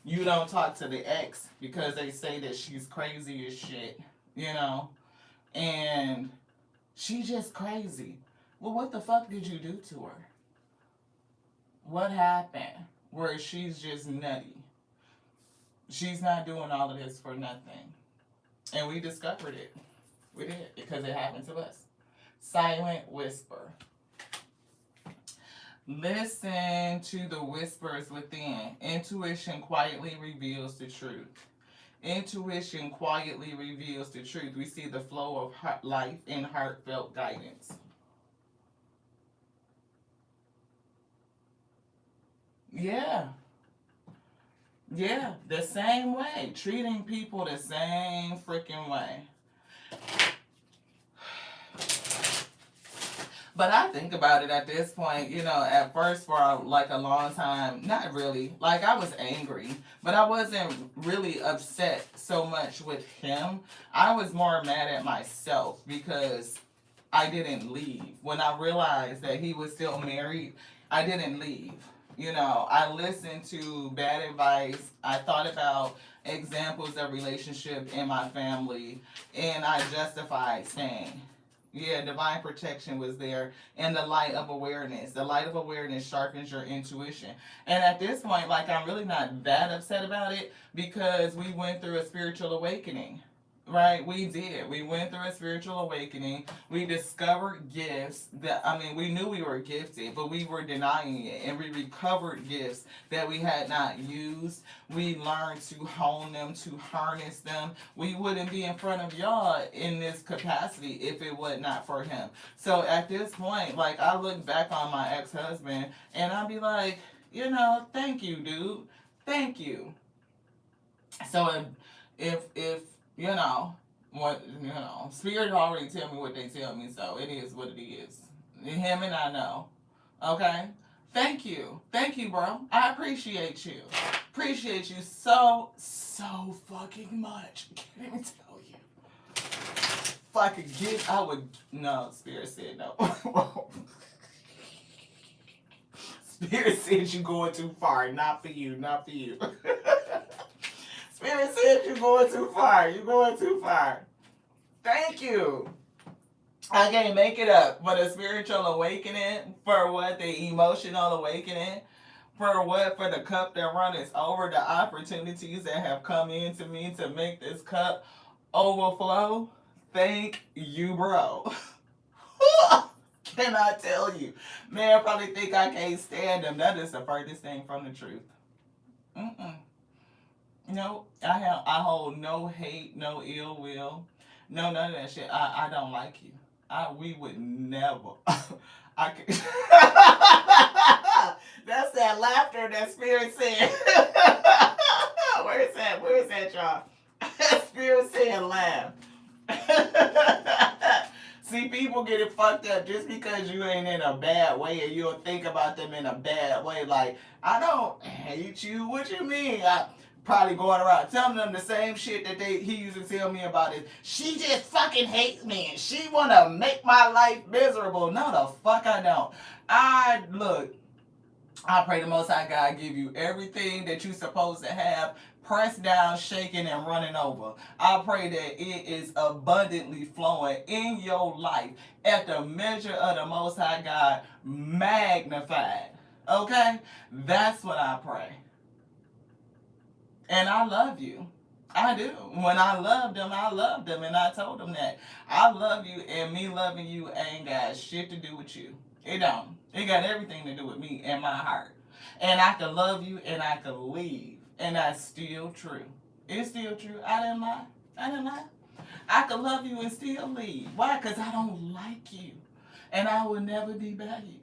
You don't talk to the ex because they say that she's crazy as shit, and she's just crazy. Well, what the fuck did you do to her? What happened where she's just nutty? She's not doing all of this for nothing. And we discovered it. We did, because it happened to us. Silent whisper. Listen to the whispers within. Intuition quietly reveals the truth. Intuition quietly reveals the truth. We see the flow of life in heartfelt guidance. Yeah. Yeah, the same way. Treating people the same freaking way. But I think about it at this point, at first for like a long time, not really. Like, I was angry, but I wasn't really upset so much with him. I was more mad at myself because I didn't leave. When I realized that he was still married, I didn't leave. I listened to bad advice. I thought about examples of relationship in my family, and I justified staying. Yeah, divine protection was there, and the light of awareness. The light of awareness sharpens your intuition. And at this point, like, I'm really not that upset about it because we went through a spiritual awakening. Right? We did. We went through a spiritual awakening. We discovered gifts we knew we were gifted, but we were denying it. And we recovered gifts that we had not used. We learned to hone them, to harness them. We wouldn't be in front of y'all in this capacity if it was not for him. So at this point, like, I look back on my ex-husband and I'd be like, thank you, dude. Thank you. So if spirit already tell me what they tell me, so it is what it is. Him and I know. Okay? Thank you, bro. I appreciate you. Appreciate you so fucking much. Can't even tell you. If I could get, I would. No, Spirit said no. Spirit said you going too far. Not for you. Spirit said you're going too far. You're going too far. Thank you. I can't make it up. For the spiritual awakening. For what? The emotional awakening. For what? For the cup that runneth over. The opportunities that have come into me to make this cup overflow. Thank you, bro. Can I tell you? Man probably think I can't stand them. That is the furthest thing from the truth. Mm-mm. No, I hold no hate, no ill will, no none of that shit. I don't like you. We would never. I could. That's that laughter that Spirit said. Where is that? Where is that, y'all? Spirit said laugh. See, people get it fucked up just because you ain't in a bad way and you don't think about them in a bad way. Like, I don't hate you. What you mean? I probably going around telling them the same shit that he used to tell me about it. She just fucking hates me and she wanna make my life miserable. No, the fuck I don't. I pray the Most High God give you everything that you're supposed to have, pressed down, shaken, and running over. I pray that it is abundantly flowing in your life at the measure of the Most High God magnified. Okay? That's what I pray. And I love you. I do. When I loved them, and I told them that. I love you, and me loving you ain't got shit to do with you. It don't. It got everything to do with me and my heart. And I can love you, and I can leave. And that's still true. It's still true. I didn't lie. I can love you and still leave. Why? Because I don't like you. And I will never be by you.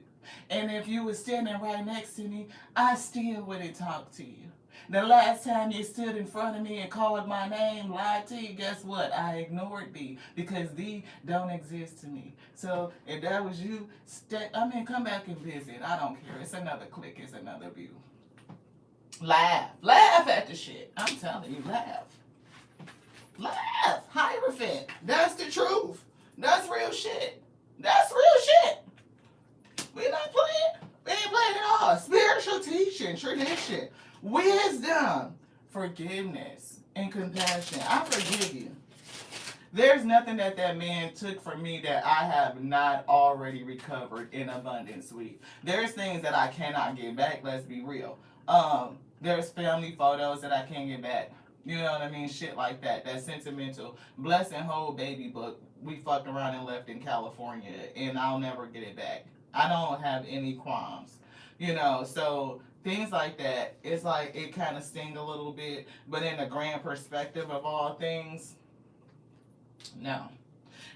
And if you were standing right next to me, I still wouldn't talk to you. The last time you stood in front of me and called my name, lied to you, guess what? I ignored thee because thee don't exist to me. So if that was you, come back and visit. I don't care. It's another click. It's another view. Laugh. Laugh at the shit. I'm telling you, laugh. Laugh. Hierophant. That's the truth. That's real shit. That's real shit. We not playing. We ain't playing at all. Spiritual teaching, tradition, wisdom, forgiveness, and compassion. I forgive you. There's nothing that man took from me that I have not already recovered in abundance, sweet. There's things that I cannot get back, let's be real. There's family photos that I can't get back. You know what I mean? Shit like that. That's sentimental. Bless and Hold baby book. We fucked around and left in California, and I'll never get it back. I don't have any qualms. So things like that, it's like it kind of sting a little bit, but in the grand perspective of all things, no.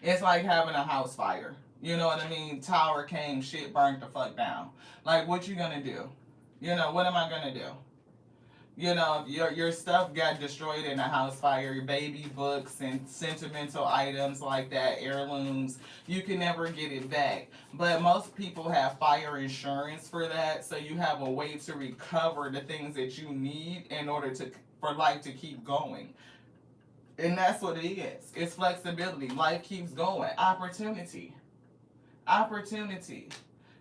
It's like having a house fire. You know what I mean? Tower came, shit burnt the fuck down. Like, what you gonna do? What am I gonna do? If your stuff got destroyed in a house fire, your baby books and sentimental items like that, heirlooms, you can never get it back. But most people have fire insurance for that, so you have a way to recover the things that you need in order for life to keep going. And that's what it is. It's flexibility. Life keeps going. Opportunity.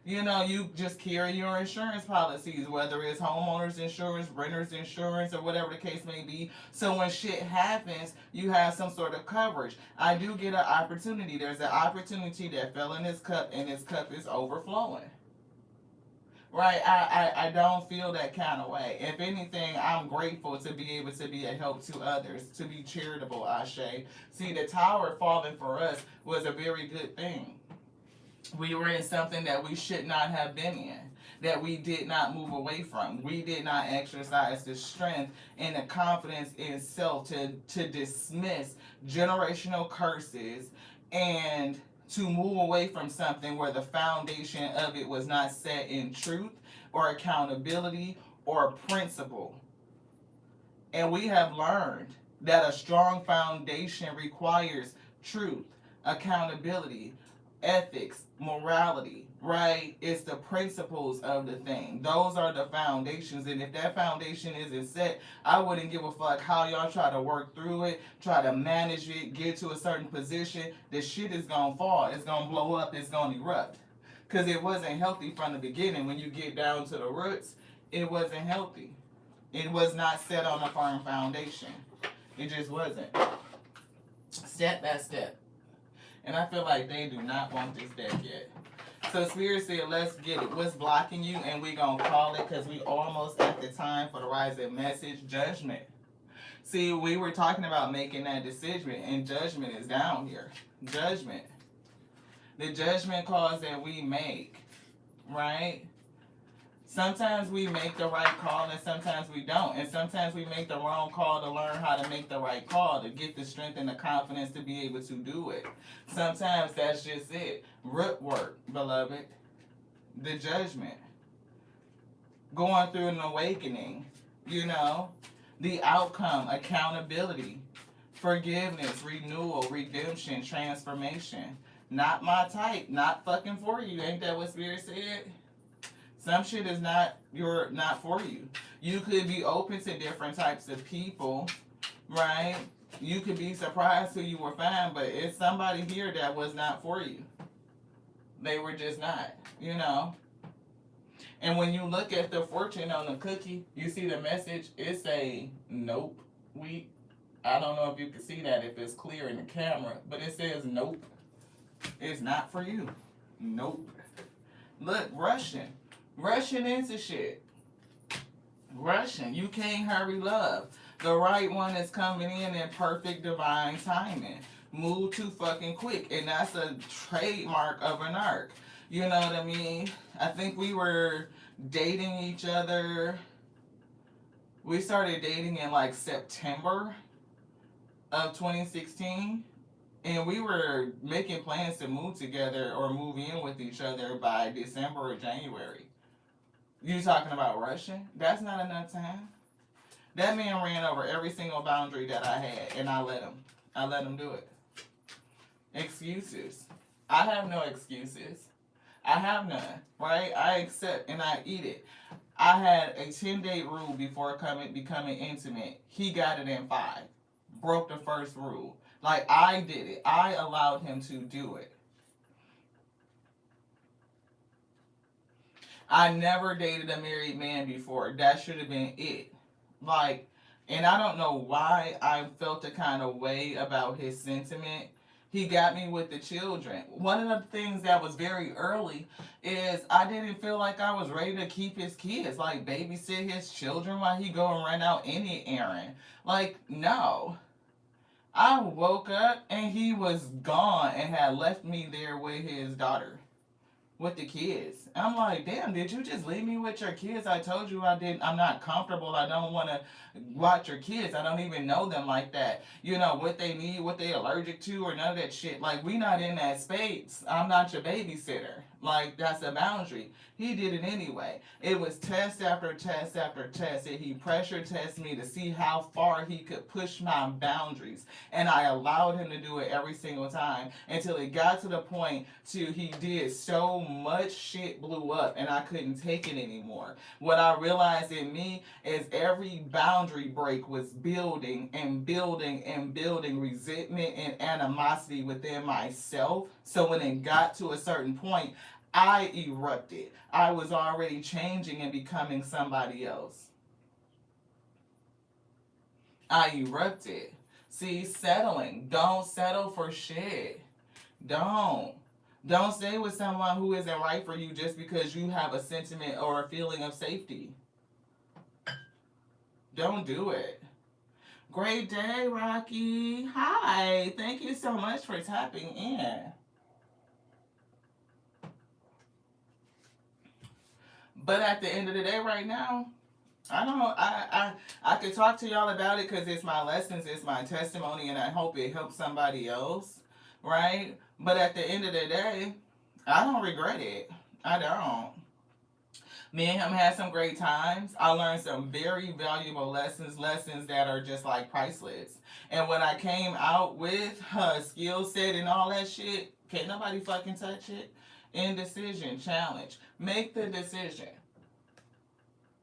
You just carry your insurance policies, whether it's homeowners insurance, renters insurance, or whatever the case may be. So when shit happens, you have some sort of coverage. I do get an opportunity. There's an opportunity that fell in this cup, and this cup is overflowing. Right? I don't feel that kind of way. If anything, I'm grateful to be able to be a help to others, to be charitable, Ashe. See, the tower falling for us was a very good thing. We were in something that we should not have been in, that we did not move away from. We did not exercise the strength and the confidence in self to dismiss generational curses and to move away from something where the foundation of it was not set in truth or accountability or principle. And we have learned that a strong foundation requires truth, accountability, ethics, morality, right? It's the principles of the thing. Those are the foundations. And if that foundation isn't set, I wouldn't give a fuck how y'all try to work through it, try to manage it, get to a certain position. The shit is gonna fall. It's gonna blow up. It's gonna erupt. Because it wasn't healthy from the beginning. When you get down to the roots, it wasn't healthy. It was not set on a firm foundation. It just wasn't. Step by step. And I feel like they do not want this deck yet. So Spirit said, let's get it. What's blocking you? And we're going to call it, because we almost at the time for the rising message, judgment. See, we were talking about making that decision, and judgment is down here. Judgment. The judgment calls that we make, right? Sometimes we make the right call and sometimes we don't. And sometimes we make the wrong call to learn how to make the right call, to get the strength and the confidence to be able to do it. Sometimes that's just it. Root work, beloved. The judgment. Going through an awakening, you know, the outcome, accountability, forgiveness, renewal, redemption, transformation. Not my type, not fucking for you. Ain't that what Spirit said? Some shit is not for you. You could be open to different types of people, right? You could be surprised who you were find, but it's somebody here that was not for you. They were just not, you know. And when you look at the fortune on the cookie, you see the message, it say, nope. I don't know if you can see that if it's clear in the camera, but it says nope. It's not for you. Nope. Look, rushing into shit. Rushing. You can't hurry love. The right one is coming in perfect divine timing. Move too fucking quick. And that's a trademark of an arc. You know what I mean? I think we were dating each other. We started dating in like September of 2016. And we were making plans to move together or move in with each other by December or January. You talking about rushing? That's not enough time. That man ran over every single boundary that I had, and I let him. I let him do it. Excuses. I have no excuses. I have none, right? I accept and I eat it. I had a 10-day rule before becoming intimate. He got it in 5. Broke the first rule. Like, I did it. I allowed him to do it. I never dated a married man before. That should have been it. Like, and I don't know why I felt a kind of way about his sentiment. He got me with the children. One of the things that was very early is I didn't feel like I was ready to keep his kids, like babysit his children while he go and run out any errand. Like, no. I woke up and he was gone and had left me there with his daughter, with the kids. I'm like, damn, did you just leave me with your kids? I told you I'm not comfortable. I don't want to watch your kids. I don't even know them like that. You know, what they need, what they allergic to, or none of that shit. Like, we not in that space. I'm not your babysitter. Like, that's a boundary. He did it anyway. It was test after test after test. And he pressure tested me to see how far he could push my boundaries. And I allowed him to do it every single time until it got to the point to he did so much shit blew up and I couldn't take it anymore. What I realized in me is every boundary break was building and building and building resentment and animosity within myself. So when it got to a certain point, I erupted. I was already changing and becoming somebody else. I erupted. See, settling. Don't settle for shit. Don't stay with someone who isn't right for you just because you have a sentiment or a feeling of safety. Don't do it. Great day, Rocky. Hi. Thank you so much for tapping in. But at the end of the day right now, I could talk to y'all about it because it's my lessons, it's my testimony, and I hope it helps somebody else, right? But at the end of the day, I don't regret it. I don't. Me and him had some great times. I learned some very valuable lessons that are just like priceless. And when I came out with her skill set and all that shit, can't nobody fucking touch it. Indecision, challenge. Make the decision.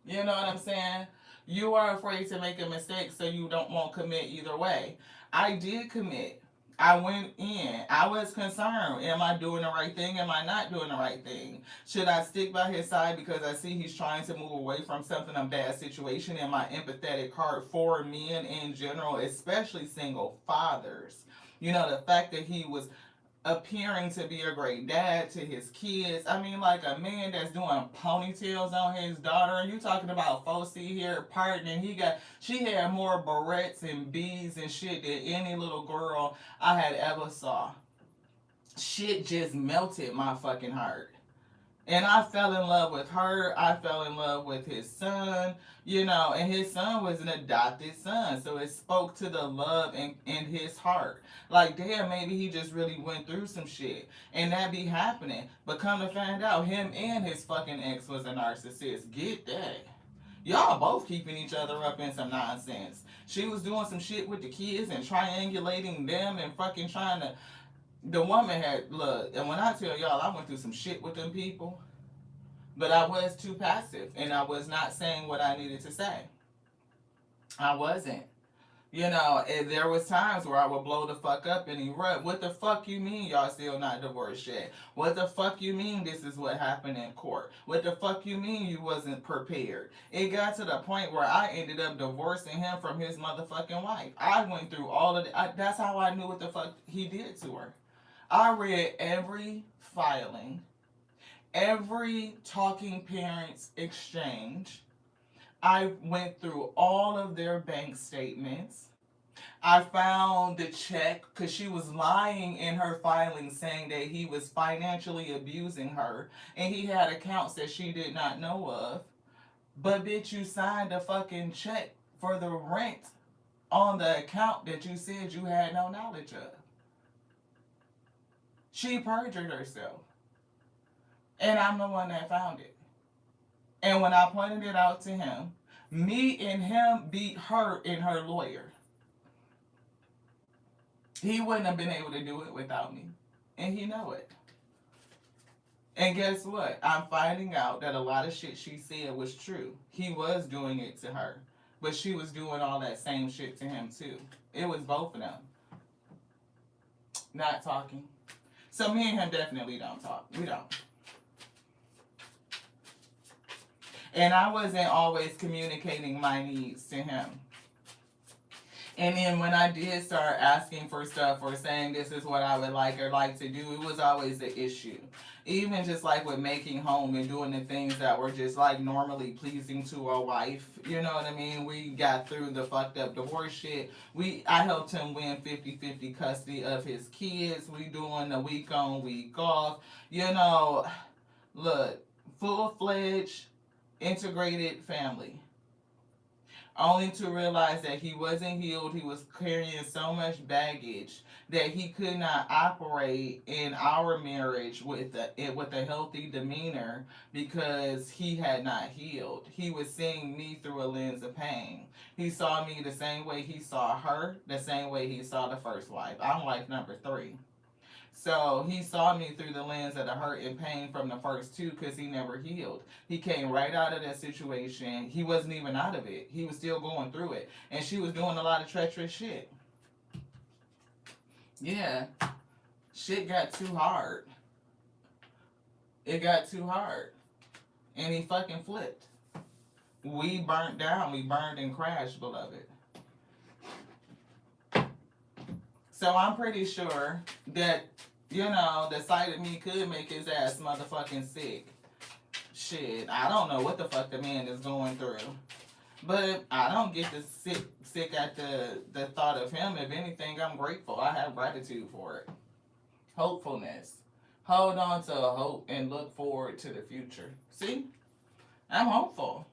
You know what I'm saying? You are afraid to make a mistake so you won't commit either way. I did commit. I went in. I was concerned. Am I doing the right thing? Am I not doing the right thing? Should I stick by his side because I see he's trying to move away from something, a bad situation? Am I empathetic heart for men in general, especially single fathers? You know, the fact that he was appearing to be a great dad to his kids. I mean, like a man that's doing ponytails on his daughter, and you talking about 4C hair parting, and she had more barrettes and beads and shit than any little girl I had ever saw. shit just melted my fucking heart. And I fell in love with her. I fell in love with his son, and his son was an adopted son. So it spoke to the love in his heart. Like, damn, maybe he just really went through some shit. And that be happening. But come to find out, him and his fucking ex was a narcissist. Get that. Y'all both keeping each other up in some nonsense. She was doing some shit with the kids and triangulating them and fucking trying to. The woman had, look, and when I tell y'all, I went through some shit with them people, but I was too passive and I was not saying what I needed to say. I wasn't. And there was times where I would blow the fuck up and erupt. What the fuck you mean y'all still not divorced yet? What the fuck you mean this is what happened in court? What the fuck you mean you wasn't prepared? It got to the point where I ended up divorcing him from his motherfucking wife. I went through all of it. That's how I knew what the fuck he did to her. I read every filing, every talking parents exchange. I went through all of their bank statements. I found the check because she was lying in her filing saying that he was financially abusing her and he had accounts that she did not know of. But bitch, you signed a fucking check for the rent on the account that you said you had no knowledge of. She perjured herself. And I'm the one that found it. And when I pointed it out to him, me and him beat her and her lawyer. He wouldn't have been able to do it without me. And he know it. And guess what? I'm finding out that a lot of shit she said was true. He was doing it to her. But she was doing all that same shit to him too. It was both of them. Not talking. So me and him definitely don't talk. We don't. And I wasn't always communicating my needs to him. And then when I did start asking for stuff or saying this is what I would like or like to do, it was always the issue. Even just like with making home and doing the things that were just like normally pleasing to a wife. You know what I mean? We got through the fucked up divorce shit. I helped him win 50-50 custody of his kids. We doing the week on, week off. Look, full-fledged, integrated family. Only to realize that he wasn't healed. He was carrying so much baggage that he could not operate in our marriage with a healthy demeanor because he had not healed. He was seeing me through a lens of pain. He saw me the same way he saw her, the same way he saw the first wife. I'm wife number 3. So he saw me through the lens of the hurt and pain from the first two because he never healed. He came right out of that situation. He wasn't even out of it. He was still going through it. And she was doing a lot of treacherous shit. Yeah. Shit got too hard. It got too hard. And he fucking flipped. We burnt down. We burned and crashed, beloved. So I'm pretty sure that, the sight of me could make his ass motherfucking sick. Shit, I don't know what the fuck the man is going through. But I don't get to sick at the thought of him. If anything, I'm grateful. I have gratitude for it. Hopefulness. Hold on to a hope and look forward to the future. See? I'm hopeful.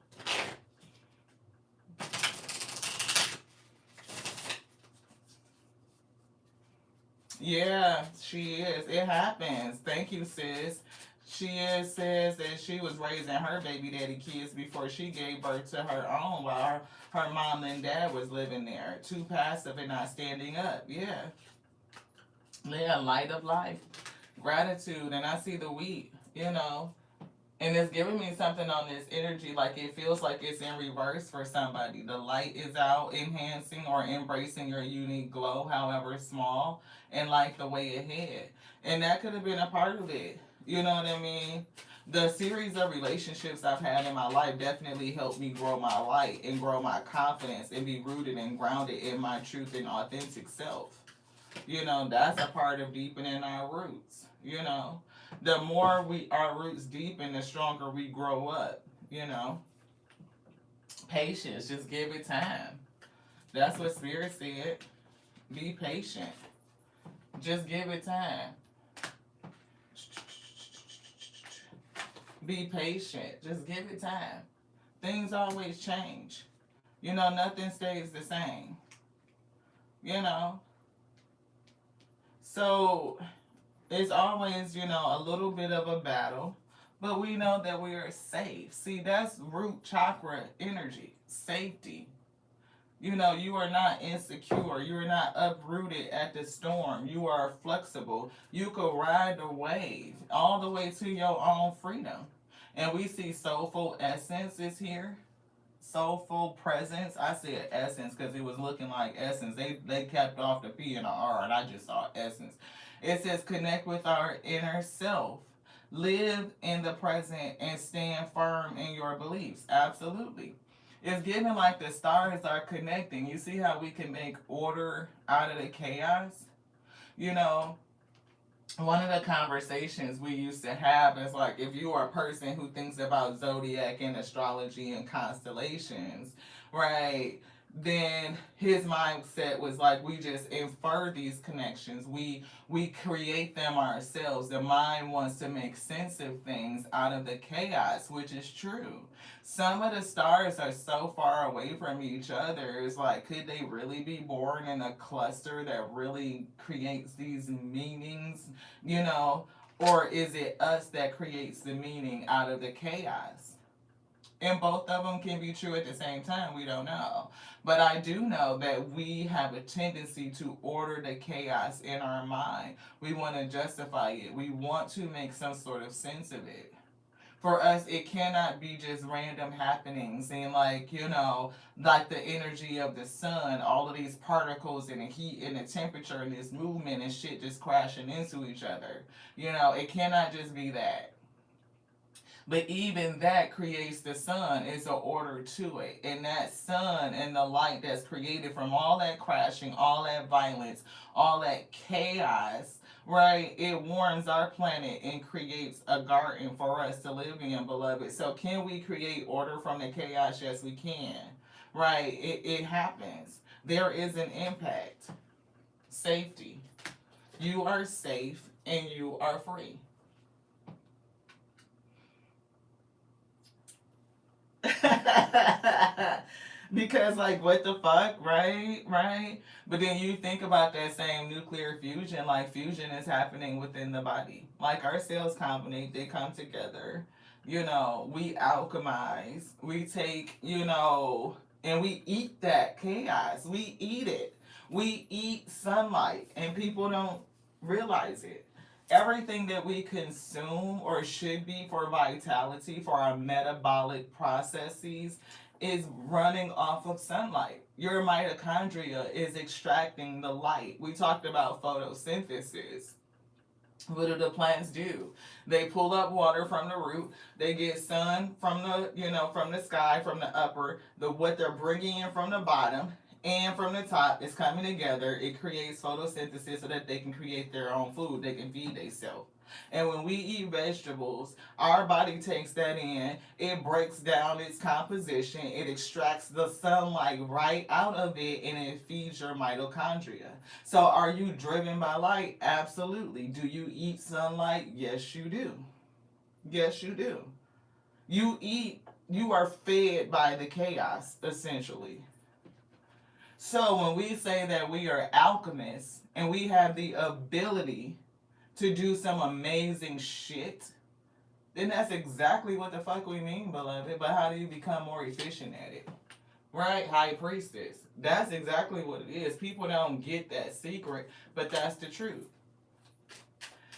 Yeah, she is. It happens. Thank you, sis. Says that she was raising her baby daddy kids before she gave birth to her own while her mom and dad was living there. Too passive and not standing up. Yeah. Yeah, light of life. Gratitude. And I see the wheat, And it's giving me something on this energy, like it feels like it's in reverse for somebody. The light is out, enhancing or embracing your unique glow, however small, and like the way ahead. And that could have been a part of it. You know what I mean? The series of relationships I've had in my life definitely helped me grow my light and grow my confidence and be rooted and grounded in my truth and authentic self. That's a part of deepening our roots, the more our roots deepen, the stronger we grow up, Patience, just give it time. That's what Spirit said. Be patient. Just give it time. be patient. Just give it time. Things always change. You know, nothing stays the same. You know, so it's always, you know, a little bit of a battle, but we know that we are safe. See, that's root chakra energy, safety. You know, you are not insecure. You are not uprooted at the storm. You are flexible. You could ride the wave all the way to your own freedom. And we see soulful essence is here. Soulful presence. I said essence because it was looking like essence. They kept off the P and the R, and I just saw essence. It says connect with our inner self. Live in the present and stand firm in your beliefs. Absolutely. It's given like the stars are connecting. You see how we can make order out of the chaos? You know, one of the conversations we used to have is like if you are a person who thinks about zodiac and astrology and constellations, right? Then his mindset was like we just infer these connections. We create them ourselves. The mind wants to make sense of things out of the chaos, which is true. Some of the stars are so far away from each other. It's like, could they really be born in a cluster that really creates these meanings, you know? Or is it us that creates the meaning out of the chaos? And both of them can be true at the same time. We don't know. But I do know that we have a tendency to order the chaos in our mind. We want to justify it. We want to make some sort of sense of it. For us, it cannot be just random happenings and like, you know, like the energy of the sun, all of these particles and the heat and the temperature and this movement and shit just crashing into each other. You know, it cannot just be that. But even that creates the sun. It's an order to it. And that sun and the light that's created from all that crashing, all that violence, all that chaos, right? It warms our planet and creates a garden for us to live in, beloved. So can we create order from the chaos? Yes, we can. Right? It happens. There is an impact. Safety. You are safe and you are free. Because like what the fuck, right? But then you think about that same nuclear fusion, like fusion is happening within the body. Like our cells combine, they come together. You know, we alchemize, we take, you know, and we eat that chaos. We eat it. We eat sunlight and people don't realize it. Everything that we consume or should be for vitality, for our metabolic processes, is running off of sunlight. Your mitochondria is extracting the light. We talked about photosynthesis. What do the plants do? They pull up water from the root. They get sun from the, you know, from the sky, from the upper. The what they're bringing in from the bottom and from the top is coming together. It creates photosynthesis so that they can create their own food. They can feed themselves. And when we eat vegetables, our body takes that in, it breaks down its composition, it extracts the sunlight right out of it, and it feeds your mitochondria. So, are you driven by light? Absolutely. Do you eat sunlight? Yes, you do. Yes, you do. You are fed by the chaos, essentially. So, when we say that we are alchemists and we have the ability to do some amazing shit, then that's exactly what the fuck we mean, beloved. But how do you become more efficient at it? Right? High priestess. That's exactly what it is. People don't get that secret, but that's the truth.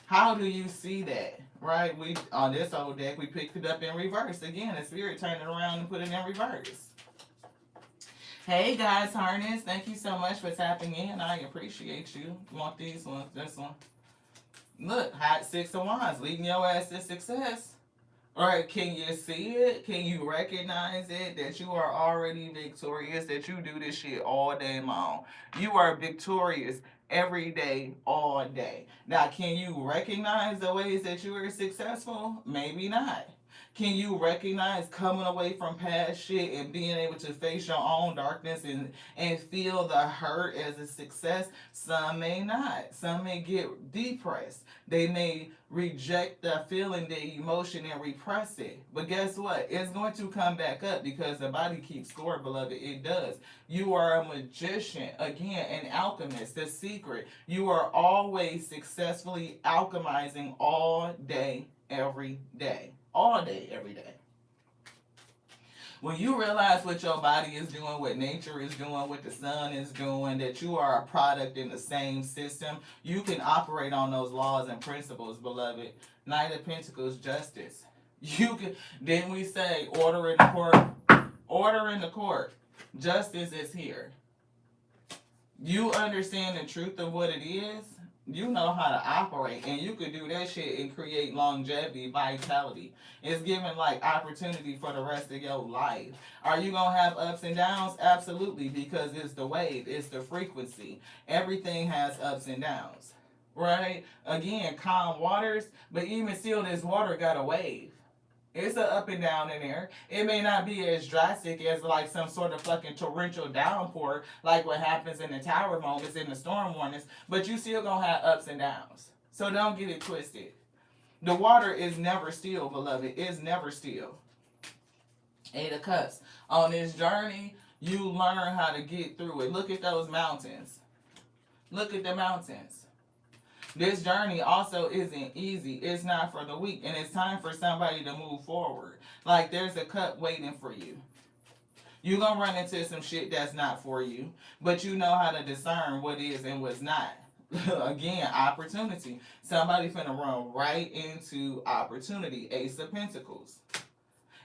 How do you see that? Right? We on this old deck we picked it up in reverse. Again, the spirit turned it around and put it in reverse. Hey guys, Harness, thank you so much for tapping in. I appreciate you. Want these ones? This one. Look, hot six of wands, leading your ass to success. Alright, can you see it? Can you recognize it? That you are already victorious, that you do this shit all day long. You are victorious every day, all day. Now, can you recognize the ways that you are successful? Maybe not. Can you recognize coming away from past shit and being able to face your own darkness and feel the hurt as a success? Some may not. Some may get depressed. They may reject the feeling, the emotion, and repress it. But guess what? It's going to come back up because the body keeps score, beloved. It does. You are a magician, again, an alchemist. The secret. You are always successfully alchemizing all day, every day. All day, every day. When you realize what your body is doing, what nature is doing, what the sun is doing, that you are a product in the same system, you can operate on those laws and principles, beloved. Knight of Pentacles, justice. You can. Then we say order in the court. Order in the court. Justice is here. You understand the truth of what it is. You know how to operate, and you could do that shit and create longevity, vitality. It's giving like opportunity for the rest of your life. Are you gonna have ups and downs? Absolutely, because it's the wave, it's the frequency. Everything has ups and downs, right? Again, calm waters, but even still, this water got a wave. It's an up and down in there. It may not be as drastic as like some sort of fucking torrential downpour, like what happens in the tower moments in the storm warnings, but you still gonna have ups and downs. So don't get it twisted. The water is never still, beloved. It's never still. Eight of Cups. On this journey, you learn how to get through it. Look at those mountains. Look at the mountains. This journey also isn't easy. It's not for the weak. And it's time for somebody to move forward. Like there's a cup waiting for you. You're going to run into some shit that's not for you. But you know how to discern what is and what's not. Again, opportunity. Somebody finna run right into opportunity. Ace of Pentacles.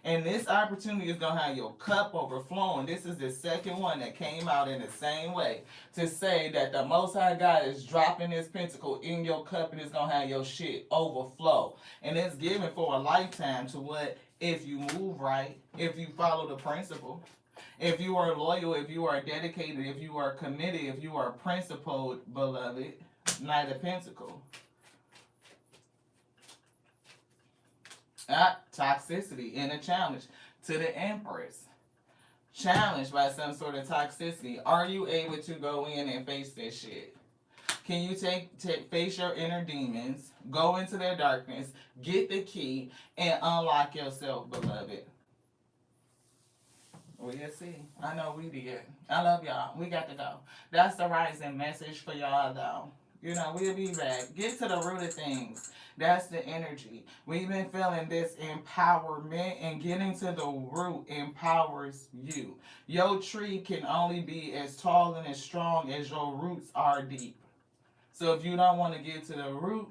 And this opportunity is going to have your cup overflowing. This is the second one that came out in the same way to say that the Most High God is dropping this pentacle in your cup and it's going to have your shit overflow. And it's given for a lifetime to what? If you move right, if you follow the principle, if you are loyal, if you are dedicated, if you are committed, if you are principled, beloved. Knight of Pentacles. Toxicity and a challenge to the Empress. Challenged by some sort of toxicity. Are you able to go in and face this shit? Can you face your inner demons, go into their darkness, get the key, and unlock yourself, beloved? We'll see. I know we did. I love y'all. We got to go. That's the rising message for y'all, though. You know, we'll be back. Get to the root of things. That's the energy. We've been feeling this empowerment, and getting to the root empowers you. Your tree can only be as tall and as strong as your roots are deep. So if you don't want to get to the root,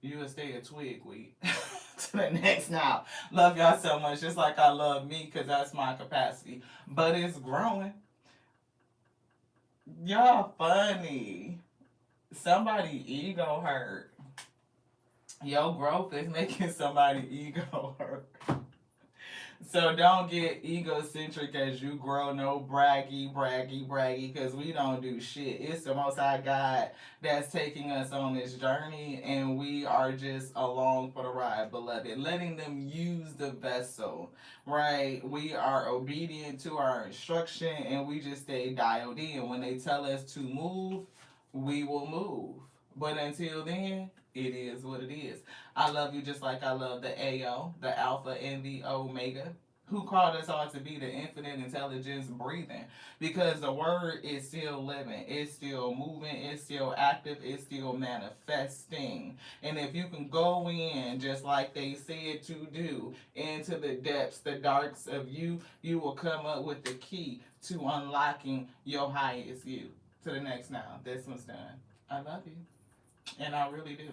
you will stay a twig weed. To the next now. Love y'all so much. Just like I love me, because that's my capacity. But it's growing. Y'all funny. Somebody ego hurt. Your growth is making somebody ego hurt. So don't get egocentric as you grow. No braggy, because we don't do shit. It's the Most High God that's taking us on this journey, and we are just along for the ride, beloved. Letting them use the vessel, right? We are obedient to our instruction, and we just stay dialed in. When they tell us to move, we will move. But until then, it is what it is. I love you just like I love the AO, the Alpha and the Omega, who called us all to be the infinite intelligence breathing. Because the word is still living, it's still moving, it's still active, it's still manifesting. And if you can go in, just like they said to do, into the depths, the darks of you, you will come up with the key to unlocking your highest you. To the next now. This one's done. I love you. And I really do.